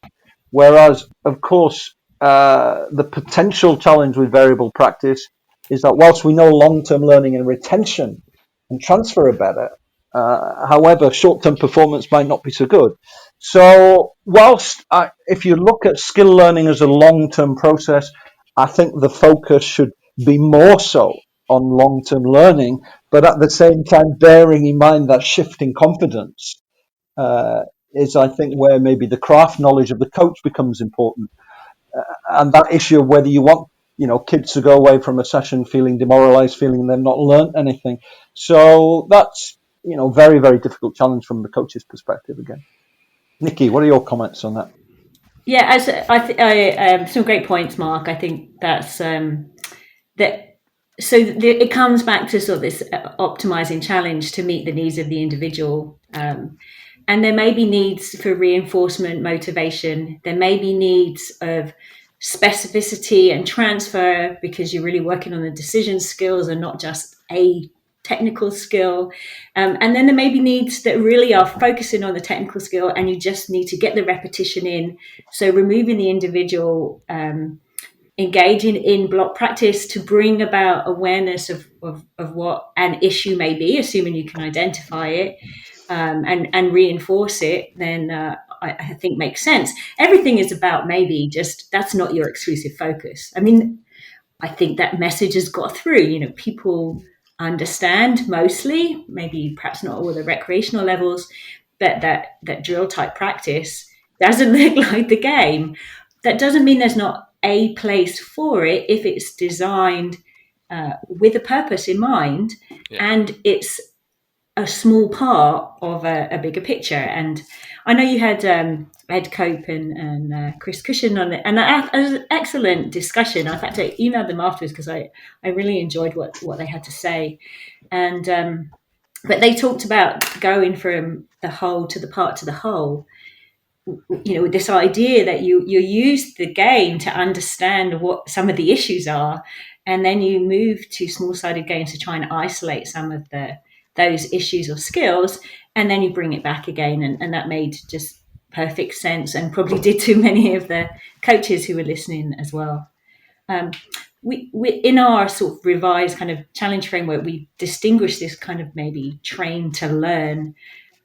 S3: Whereas, of course, the potential challenge with variable practice is that whilst we know long-term learning and retention and transfer are better, however, short-term performance might not be so good. So whilst if you look at skill learning as a long-term process, I think the focus should be more so on long-term learning, but at the same time bearing in mind that shift in confidence is, I think, where maybe the craft knowledge of the coach becomes important. And that issue of whether you want kids to go away from a session feeling demoralized, feeling they've not learned anything. So that's very, very difficult challenge from the coach's perspective again. Nikki, what are your comments on that?
S2: Yeah, some great points, Mark. I think that's it comes back to sort of this optimizing challenge to meet the needs of the individual. And there may be needs for reinforcement, motivation. There may be needs of specificity and transfer because you're really working on the decision skills and not just a technical skill. And then there may be needs that really are focusing on the technical skill and you just need to get the repetition in. So removing the individual, engaging in block practice to bring about awareness of what an issue may be, assuming you can identify it, and reinforce it, then I think makes sense. Everything is about maybe just that's not your exclusive focus. I mean, I think that message has got through. People understand mostly, maybe perhaps not all the recreational levels, that drill type practice doesn't look like the game. That doesn't mean there's not a place for it if it's designed with a purpose in mind, and it's a small part of a bigger picture. And I know you had Ed Cope and Chris Cushion on it, and it was an excellent discussion. In fact, I emailed them afterwards because I really enjoyed what they had to say. And but they talked about going from the whole to the part to the whole. With this idea that you use the game to understand what some of the issues are, and then you move to small-sided games to try and isolate some of those issues or skills, and then you bring it back again, and that made just perfect sense, and probably did to many of the coaches who were listening as well. We in our sort of revised kind of challenge framework, we distinguish this kind of maybe train to learn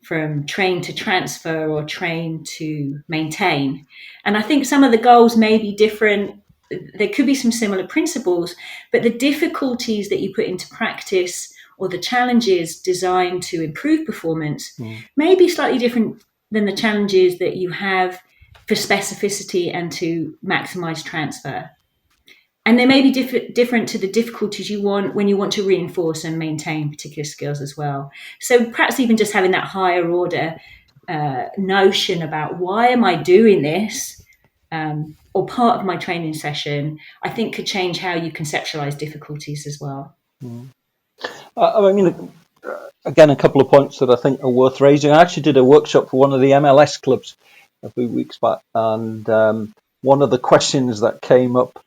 S2: from train to transfer or train to maintain. And I think some of the goals may be different. There could be some similar principles, but the difficulties that you put into practice or the challenges designed to improve performance may be slightly different than the challenges that you have for specificity and to maximize transfer. And they may be different to the difficulties you want when you want to reinforce and maintain particular skills as well. So perhaps even just having that higher order notion about why am I doing this, or part of my training session, I think could change how you conceptualize difficulties as well.
S3: I mean, again, a couple of points that I think are worth raising. I actually did a workshop for one of the MLS clubs a few weeks back, and one of the questions that came up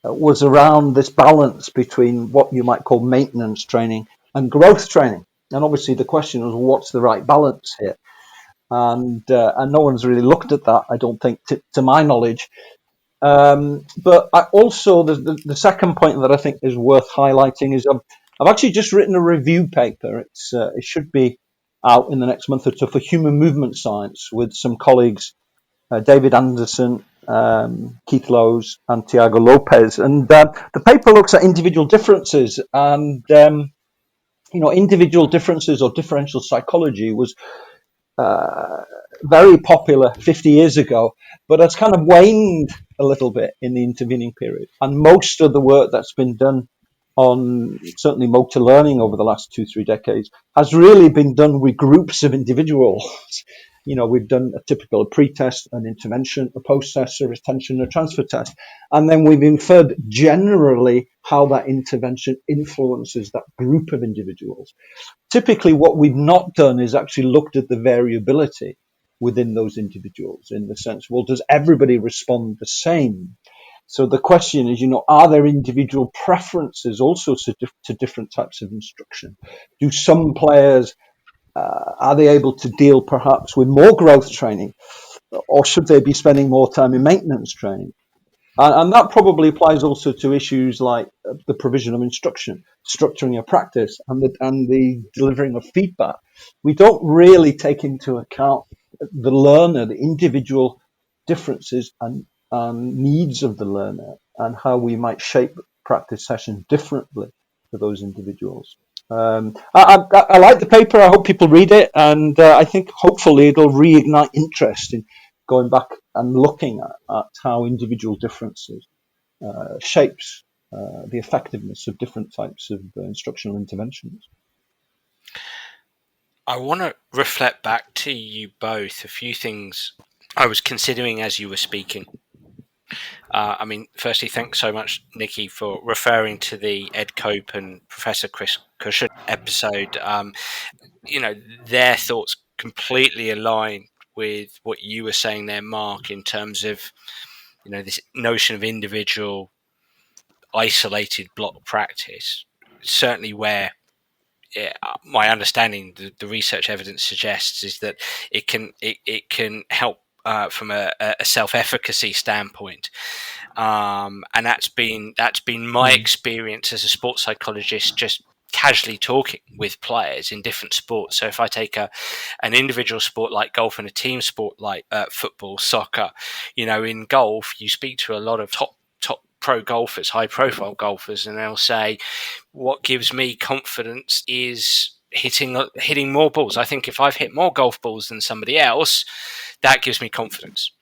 S3: was around this balance between what you might call maintenance training and growth training. And obviously the question was, what's the right balance here? And no one's really looked at that, I don't think, to my knowledge. But I also, the second point that I think is worth highlighting is I've actually just written a review paper. It should be out in the next month or two for human movement science with some colleagues, David Anderson, Keith Lowes and Tiago Lopez, and the paper looks at individual differences, and individual differences or differential psychology was very popular 50 years ago, but has kind of waned a little bit in the intervening period, and most of the work that's been done on certainly motor learning over the last 2-3 decades has really been done with groups of individuals. We've done a typical pre-test, an intervention, a post-test, a retention, a transfer test. And then we've inferred generally how that intervention influences that group of individuals. Typically, what we've not done is actually looked at the variability within those individuals in the sense, well, does everybody respond the same? So the question is, are there individual preferences also to different types of instruction? Do some players are they able to deal perhaps with more growth training, or should they be spending more time in maintenance training? And that probably applies also to issues like the provision of instruction, structuring your practice, and the delivering of feedback. We don't really take into account the learner, the individual differences and needs of the learner, and how we might shape practice sessions differently for those individuals. I like the paper. I hope people read it, and I think hopefully it'll reignite interest in going back and looking at how individual differences shapes the effectiveness of different types of instructional interventions.
S1: I want to reflect back to you both a few things I was considering as you were speaking. Firstly, thanks so much, Nikki, for referring to the Ed Cope and Professor Chris Cushion episode. Their thoughts completely align with what you were saying there, Mark, in terms of, this notion of individual isolated block practice. Certainly where my understanding, the research evidence suggests, is that it can help from a self-efficacy standpoint, and that's been my experience as a sports psychologist, just casually talking with players in different sports. So if I take an individual sport like golf and a team sport like football, soccer, in golf you speak to a lot of top pro golfers, high profile golfers, and they'll say, what gives me confidence is hitting more balls. I think if I've hit more golf balls than somebody else, that gives me confidence.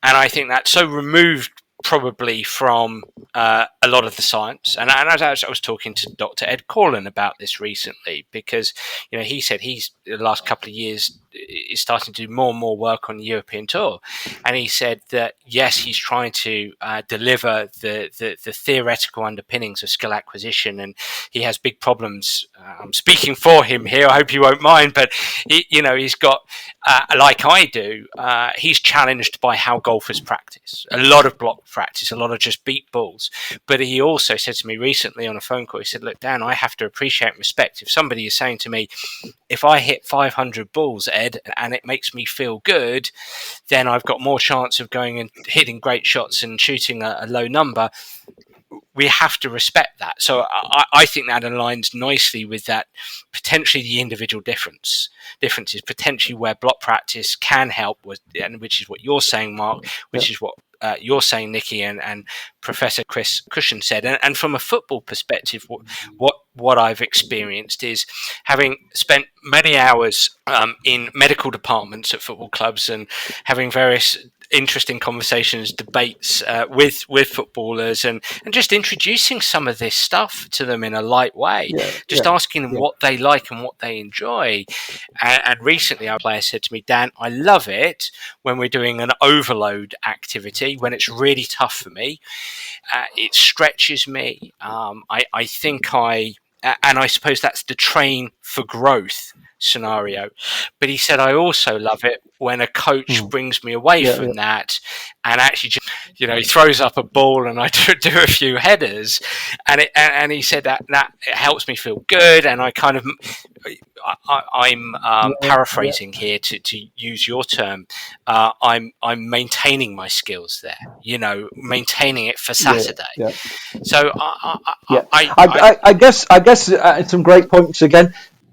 S1: And I think that's so removed probably from a lot of the science. And I was talking to Dr. Ed Corlin about this recently, because he said he's the last couple of years is starting to do more and more work on the European tour, and he said that yes, he's trying to deliver the theoretical underpinnings of skill acquisition, and he has big problems. I'm speaking for him here. I hope you won't mind, but he's got like I do. He's challenged by how golfers practice. A lot of block practice, a lot of just beat balls. But he also said to me recently on a phone call, he said, "Look, Dan, I have to appreciate and respect if somebody is saying to me, if I hit 500 balls, Ed, and it makes me feel good, then I've got more chance of going and hitting great shots and shooting a low number." We have to respect that. So I think that aligns nicely with that, potentially the individual differences, potentially where block practice can help, and which is what you're saying, Mark, which is what you're saying, Nikki, and Professor Chris Cushion said. And from a football perspective, what I've experienced is having spent many hours in medical departments at football clubs and having various interesting conversations, debates with footballers, and just introducing some of this stuff to them in a light way, asking them what they like and what they enjoy. And recently our player said to me, "Dan, I love it when we're doing an overload activity, when it's really tough for me. It stretches me. I think and I suppose that's the train for growth scenario. But he said, I also love it when a coach brings me away from that and actually just, he throws up a ball and I do a few headers, and he said that it helps me feel good, and I kind of I'm paraphrasing here to use your term. I'm maintaining my skills there, maintaining it for Saturday. So
S3: I guess some great points again.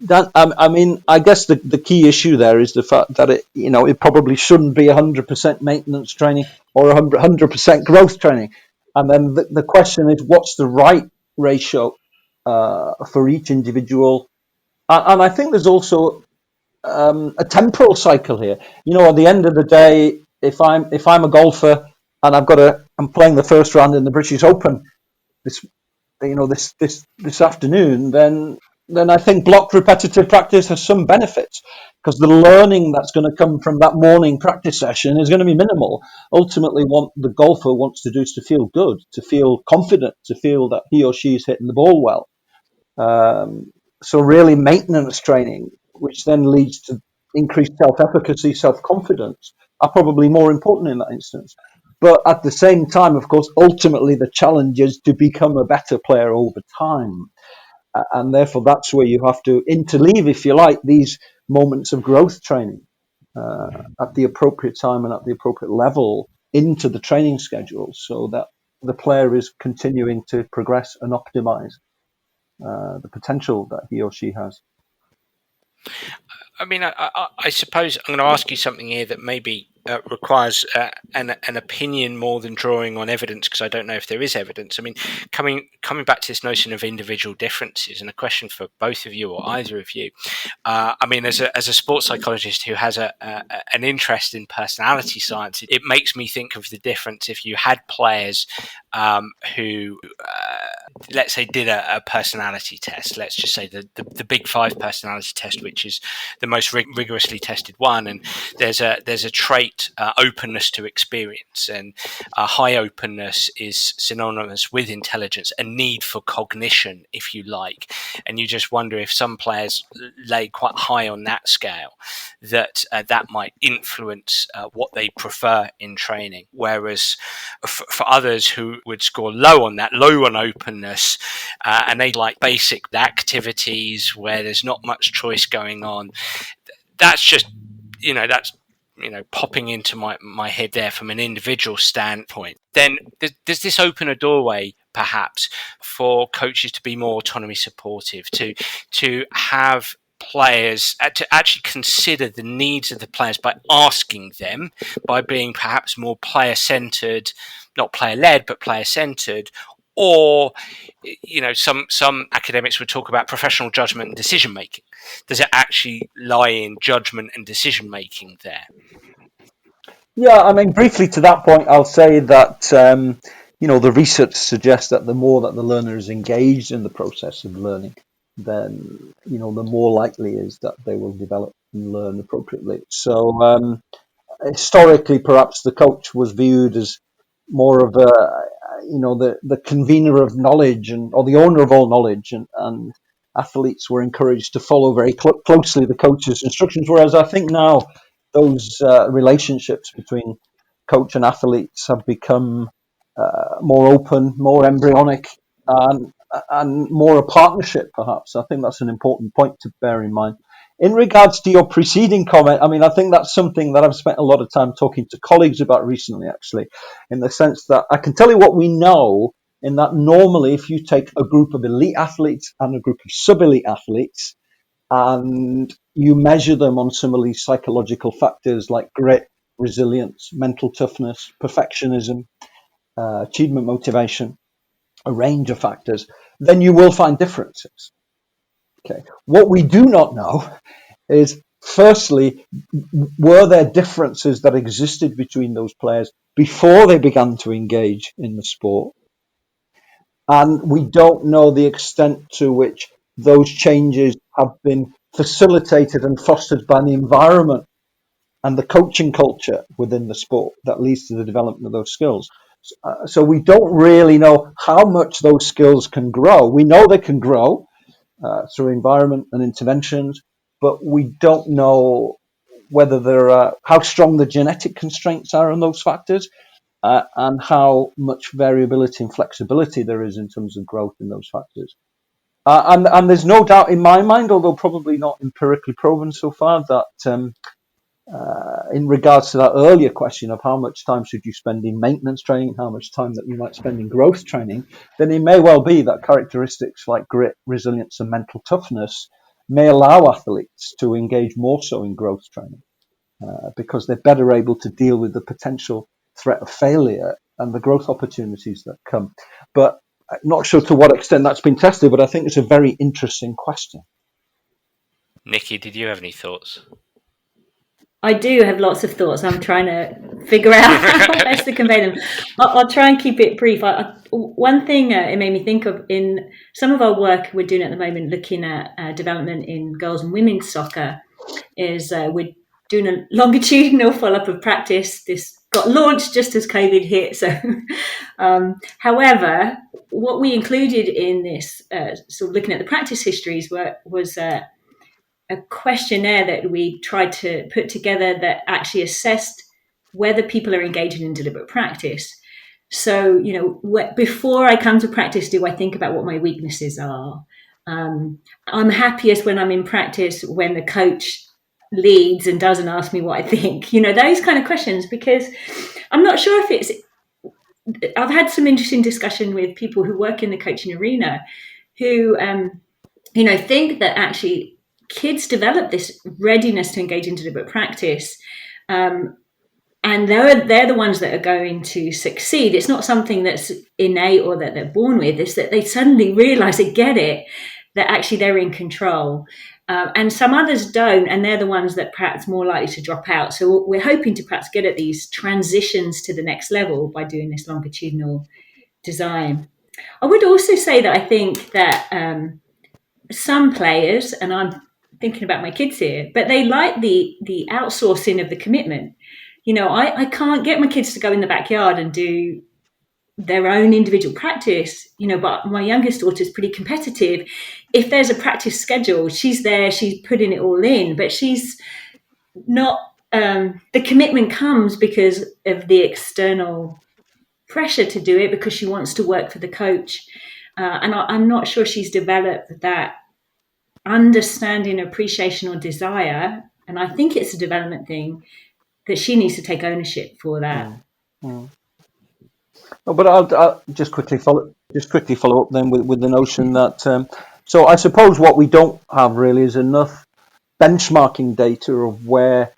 S3: I mean, I guess the key issue there is the fact that it probably shouldn't be 100% maintenance training or 100% growth training. And then the question is, what's the right ratio for each individual? And I think there's also a temporal cycle here. At the end of the day, if I'm a golfer and I'm playing the first round in the British Open this afternoon, then I think block repetitive practice has some benefits, because the learning that's going to come from that morning practice session is going to be minimal. Ultimately, what the golfer wants to do is to feel good, to feel confident, to feel that he or she is hitting the ball well. So really maintenance training, which then leads to increased self-efficacy, self-confidence, are probably more important in that instance. But at the same time, of course, ultimately the challenge is to become a better player over time. And therefore, that's where you have to interleave, if you like, these moments of growth training at the appropriate time and at the appropriate level into the training schedule, so that the player is continuing to progress and optimize the potential that he or she has.
S1: I mean, I suppose I'm going to ask you something here that maybe requires an opinion more than drawing on evidence, because I don't know if there is evidence. I mean, coming back to this notion of individual differences, and a question for both of you or either of you. I mean, as a sports psychologist who has an interest in personality science, it makes me think of the difference if you had players who, let's say, did a personality test. Let's just say the Big Five personality test, which is the most rigorously tested one, and there's a trait, openness to experience, and high openness is synonymous with intelligence, a need for cognition, if you like, and you just wonder if some players lay quite high on that scale, that might influence what they prefer in training, whereas for others who would score low on openness, and they like basic activities where there's not much choice going on, that's just popping into my head there from an individual standpoint. Then does this open a doorway perhaps for coaches to be more autonomy supportive, to have players to actually consider the needs of the players by asking them, by being perhaps more player-centered, not player-led, but player-centered? Or, some academics would talk about professional judgment and decision making. Does it actually lie in judgment and decision making there?
S3: Yeah, I mean, briefly to that point, I'll say that the research suggests that the more that the learner is engaged in the process of learning, then the more likely is that they will develop and learn appropriately. So historically, perhaps the coach was viewed as more of the convener of knowledge or the owner of all knowledge, and athletes were encouraged to follow very closely the coach's instructions. Whereas I think now those relationships between coach and athletes have become more open, more embryonic, and more a partnership, perhaps. I think that's an important point to bear in mind. In regards to your preceding comment, I mean, I think that's something that I've spent a lot of time talking to colleagues about recently, actually, in the sense that I can tell you what we know, in that normally if you take a group of elite athletes and a group of sub-elite athletes and you measure them on some of these psychological factors like grit, resilience, mental toughness, perfectionism, achievement motivation, a range of factors, then you will find differences. Okay. What we do not know is, firstly, were there differences that existed between those players before they began to engage in the sport? And we don't know the extent to which those changes have been facilitated and fostered by the environment and the coaching culture within the sport that leads to the development of those skills. So we don't really know how much those skills can grow. We know they can grow through environment and interventions, but we don't know whether there are how strong the genetic constraints are on those factors, and how much variability and flexibility there is in terms of growth in those factors. And there's no doubt in my mind, although probably not empirically proven so far, that in regards to that earlier question of how much time should you spend in maintenance training, how much time that you might spend in growth training, then it may well be that characteristics like grit, resilience, and mental toughness may allow athletes to engage more so in growth training because they're better able to deal with the potential threat of failure and the growth opportunities that come. But I'm not sure to what extent that's been tested, but I think it's a very interesting question.
S1: Nikki, did you have any thoughts?
S2: I do have lots of thoughts. I'm trying to figure out how best to convey them. I'll try and keep it brief. One thing it made me think of, in some of our work we're doing at the moment, looking at development in girls and women's soccer, is we're doing a longitudinal follow-up of practice. This got launched just as COVID hit. So, however, what we included in this, sort of looking at the practice histories, was a questionnaire that we tried to put together that actually assessed whether people are engaging in deliberate practice. So, before I come to practice, do I think about what my weaknesses are? I'm happiest when I'm in practice when the coach leads and doesn't ask me what I think. Those kind of questions, because I'm not sure if it's. I've had some interesting discussion with people who work in the coaching arena who, think that actually kids develop this readiness to engage in deliberate practice, and they're the ones that are going to succeed. It's not something that's innate or that they're born with. It's that they suddenly realize, they get it, that actually they're in control. And some others don't, and they're the ones that perhaps more likely to drop out. So we're hoping to perhaps get at these transitions to the next level by doing this longitudinal design. I would also say that I think that some players, and I'm thinking about my kids here, but they like the outsourcing of the commitment. I can't get my kids to go in the backyard and do their own individual practice, but my youngest daughter is pretty competitive. If there's a practice schedule, she's there, she's putting it all in, but she's not, the commitment comes because of the external pressure to do it, because she wants to work for the coach. And I'm not sure she's developed that understanding, appreciation, or desire, and I think it's a development thing, that she needs to take ownership for that.
S3: Oh, but I'll just quickly follow up then with the notion that so I suppose what we don't have really is enough benchmarking data of where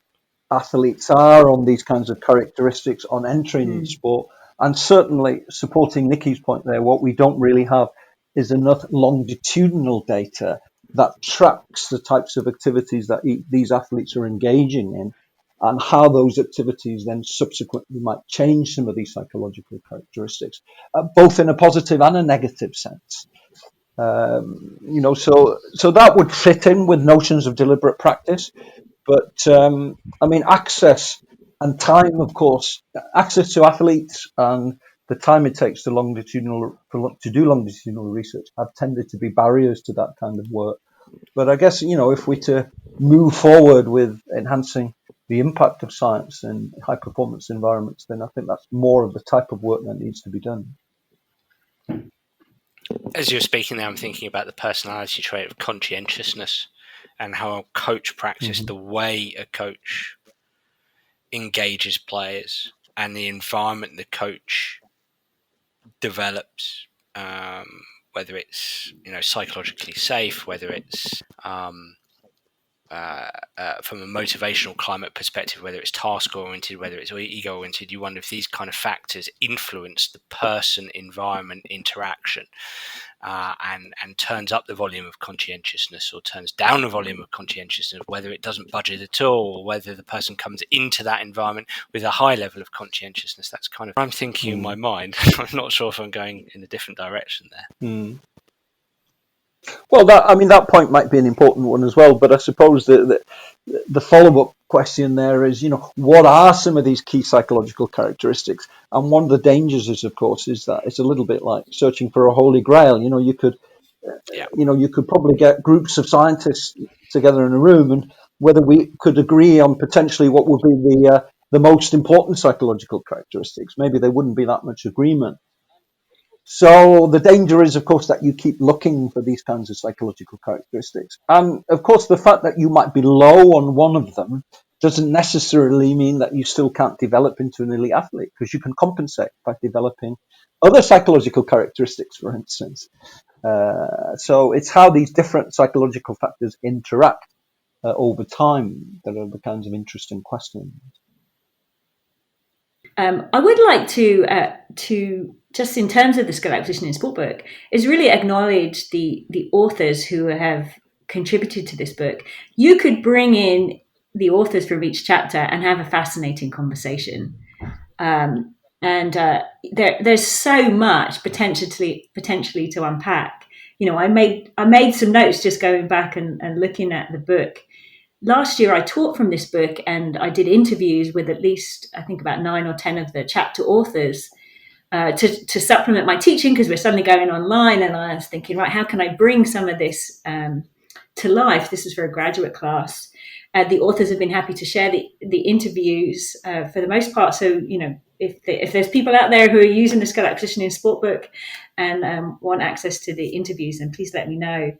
S3: athletes are on these kinds of characteristics on entering in sport, and certainly supporting Nikki's point there, what we don't really have is enough longitudinal data that tracks the types of activities that these athletes are engaging in and how those activities then subsequently might change some of these psychological characteristics, both in a positive and a negative sense. So that would fit in with notions of deliberate practice. But access and time, of course, access to athletes and the time it takes to do longitudinal research have tended to be barriers to that kind of work. But I guess, if we're to move forward with enhancing the impact of science in high performance environments, then I think that's more of the type of work that needs to be done.
S1: As you're speaking there, I'm thinking about the personality trait of conscientiousness and how a coach practice, the way a coach engages players and the environment the coach develops, whether it's psychologically safe, whether it's from a motivational climate perspective, whether it's task oriented, whether it's ego oriented. You wonder if these kind of factors influence the person environment interaction, and turns up the volume of conscientiousness or turns down the volume of conscientiousness, whether it doesn't budget at all, or whether the person comes into that environment with a high level of conscientiousness. That's kind of what I'm thinking in my mind. I'm not sure if I'm going in a different direction there.
S3: Well, that point might be an important one as well, but I suppose the follow-up question there is, what are some of these key psychological characteristics? And one of the dangers is, of course, is that it's a little bit like searching for a holy grail. You could probably get groups of scientists together in a room, and whether we could agree on potentially what would be the most important psychological characteristics, maybe there wouldn't be that much agreement. So the danger is, of course, that you keep looking for these kinds of psychological characteristics. And, of course, the fact that you might be low on one of them doesn't necessarily mean that you still can't develop into an elite athlete, because you can compensate by developing other psychological characteristics, for instance. So it's how these different psychological factors interact over time that are the kinds of interesting questions.
S2: I would like to just in terms of the skill acquisition in sport book, is really acknowledge the authors who have contributed to this book. You could bring in the authors from each chapter and have a fascinating conversation. There's so much potentially to unpack. I made some notes just going back and looking at the book. Last year I taught from this book, and I did interviews with at least, I think, about 9 or 10 of the chapter authors to supplement my teaching, because we're suddenly going online. And I was thinking, right, how can I bring some of this to life? This is for a graduate class. The authors have been happy to share the interviews for the most part. So, if there's people out there who are using the skill acquisition in sport book and want access to the interviews, then please let me know.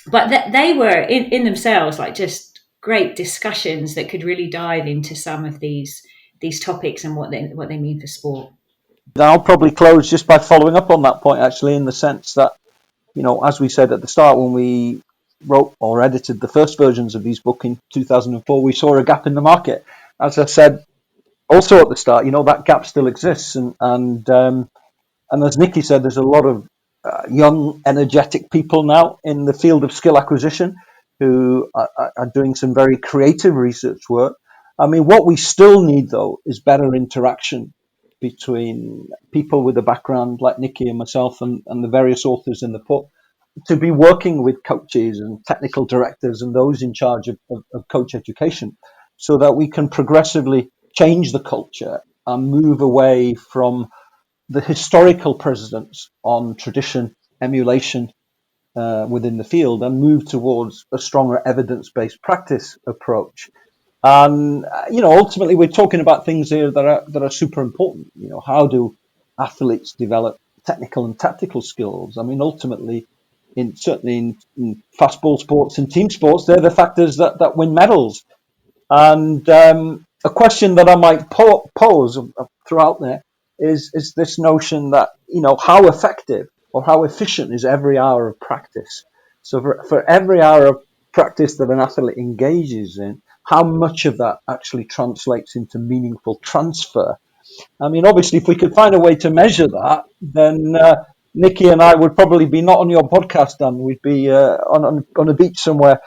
S2: But they were in themselves like just great discussions that could really dive into some of these topics and what they mean for sport.
S3: I'll probably close just by following up on that point, actually, in the sense that, as we said at the start, when we wrote or edited the first versions of these books in 2004, we saw a gap in the market. As I said also at the start, that gap still exists. And as Nikki said, there's a lot of young, energetic people now in the field of skill acquisition who are doing some very creative research work. I mean, what we still need, though, is better interaction between people with a background like Nikki and myself and the various authors in the book, to be working with coaches and technical directors and those in charge of coach education, so that we can progressively change the culture and move away from the historical precedence on tradition, emulation within the field, and move towards a stronger evidence-based practice approach. And ultimately, we're talking about things here that are super important. How do athletes develop technical and tactical skills? I mean, ultimately, certainly in fastball sports and team sports, they're the factors that win medals. And a question that I might pose throughout there is this notion that, how effective or how efficient is every hour of practice? So for every hour of practice that an athlete engages in, how much of that actually translates into meaningful transfer? I mean, obviously, if we could find a way to measure that, then Nikki and I would probably be not on your podcast, Dan. We'd be on a beach somewhere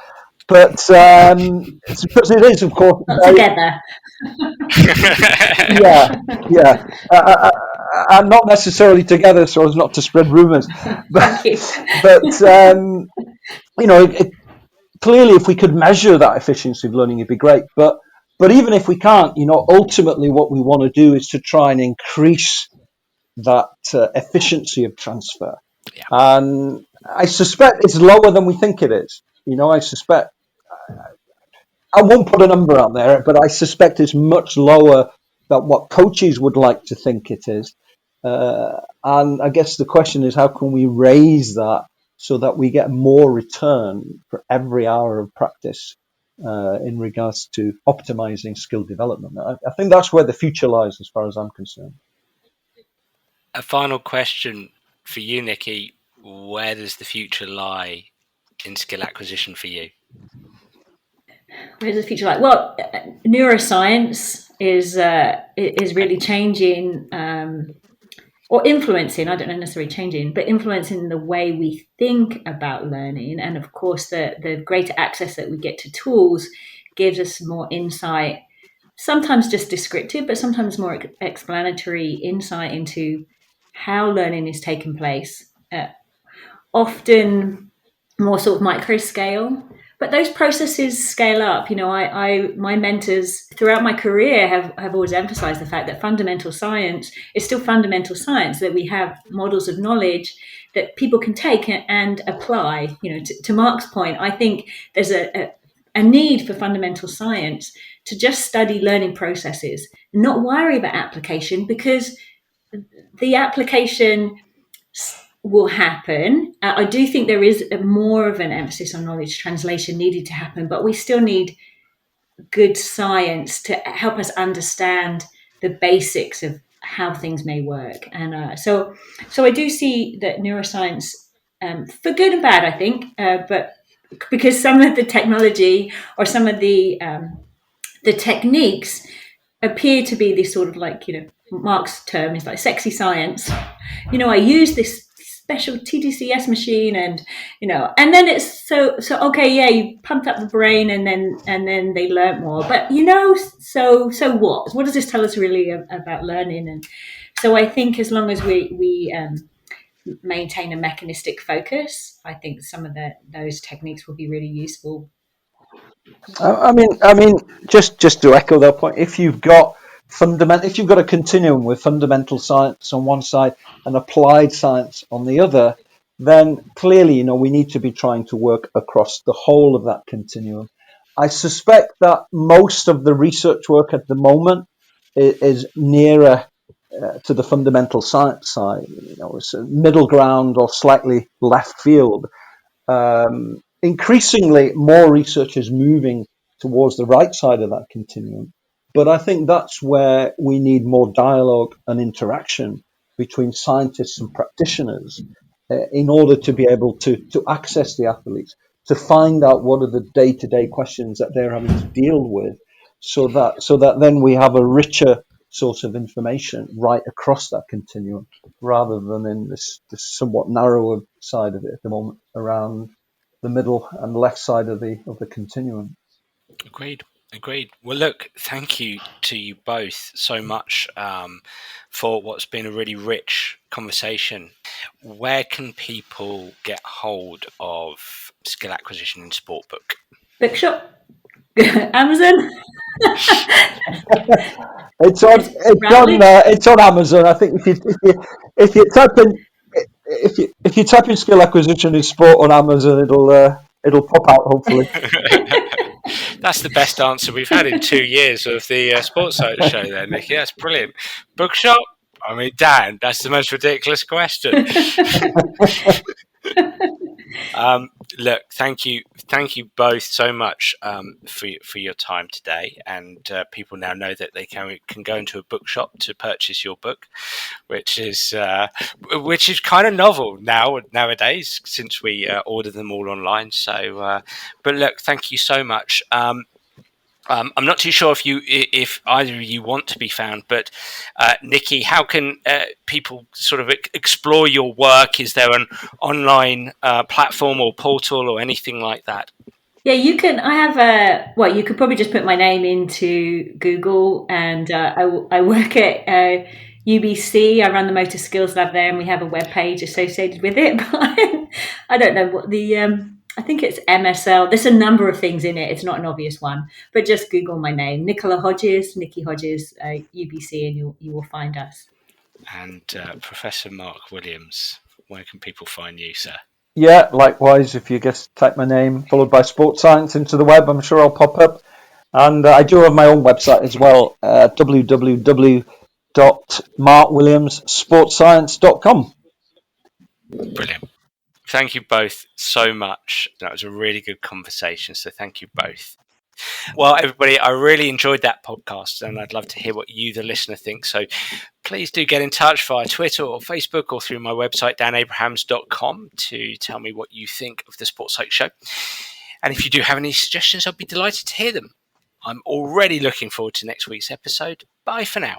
S3: But because it is, of course,
S2: not together.
S3: yeah, and not necessarily together, so as not to spread rumours.
S2: Thank you.
S3: But clearly, if we could measure that efficiency of learning, it'd be great. But even if we can't, ultimately, what we want to do is to try and increase that efficiency of transfer.
S1: Yeah.
S3: And I suspect it's lower than we think it is. I suspect, I won't put a number out there, but I suspect it's much lower than what coaches would like to think it is. And I guess the question is, how can we raise that so that we get more return for every hour of practice in regards to optimizing skill development? I think that's where the future lies as far as I'm concerned.
S1: A final question for you, Nikki. Where does the future lie in skill acquisition for you?
S2: Where does the future lie? Well, neuroscience is really changing or influencing, I don't know necessarily changing, but influencing the way we think about learning. And of course, the greater access that we get to tools gives us more insight, sometimes just descriptive, but sometimes more explanatory insight into how learning is taking place, often more sort of micro scale. But those processes scale up. My mentors throughout my career have always emphasized the fact that fundamental science is still fundamental science, that we have models of knowledge that people can take and apply. To Mark's point, I think there's a need for fundamental science to just study learning processes, not worry about application, because the application will happen. I do think there is more of an emphasis on knowledge translation needed to happen, but we still need good science to help us understand the basics of how things may work. And so I do see that neuroscience, for good and bad, I think, but because some of the technology or some of the techniques appear to be this sort of Mark's term is like sexy science. I use this special TDCS machine, and then it's so okay, yeah, you pumped up the brain, and then they learn more. But so what does this tell us really about learning? And so I think as long as we maintain a mechanistic focus, I think some of those techniques will be really useful.
S3: I mean, just to echo that point, if you've got a continuum with fundamental science on one side and applied science on the other, then clearly, we need to be trying to work across the whole of that continuum. I suspect that most of the research work at the moment is nearer to the fundamental science side. It's a middle ground or slightly left field. Increasingly, more research is moving towards the right side of that continuum. But I think that's where we need more dialogue and interaction between scientists and practitioners in order to be able to access the athletes, to find out what are the day-to-day questions that they're having to deal with, so that then we have a richer source of information right across that continuum, rather than in this somewhat narrower side of it at the moment, around the middle and left side of the continuum.
S1: Agreed. Well, look, thank you to you both so much for what's been a really rich conversation. Where can people get hold of skill acquisition in sport book?
S2: Bookshop, Amazon.
S3: It's on Amazon. I think if you type in skill acquisition in sport on Amazon, it'll pop out, hopefully.
S1: That's the best answer we've had in 2 years of the Sports Science Show there, Nikki. That's brilliant. Bookshop? I mean, Dan, that's the most ridiculous question. Look, thank you both so much for your time today, and people now know that they can go into a bookshop to purchase your book, which is kind of novel nowadays, since we order them all online. So, but look, thank you so much. I'm not too sure if either of you want to be found, but Nikki, how can people sort of explore your work? Is there an online platform or portal or anything like that?
S2: Yeah, you can. I have you could probably just put my name into Google, and I work at UBC. I run the Motor Skills Lab there, and we have a web page associated with it. But I don't know what the. I think it's MSL. There's a number of things in it. It's not an obvious one, but just Google my name, Nicola Hodges, Nikki Hodges, UBC, and you will find us.
S1: And Professor Mark Williams, where can people find you, sir?
S3: Yeah, likewise, if you just type my name followed by sports science into the web, I'm sure I'll pop up. And I do have my own website as well, www.markwilliamssportscience.com.
S1: Brilliant. Thank you both so much. That was a really good conversation, so thank you both. Well, everybody, I really enjoyed that podcast, and I'd love to hear what you, the listener, think. So please do get in touch via Twitter or Facebook or through my website, danabrahams.com, to tell me what you think of the Sports Psych Show. And if you do have any suggestions, I'd be delighted to hear them. I'm already looking forward to next week's episode. Bye for now.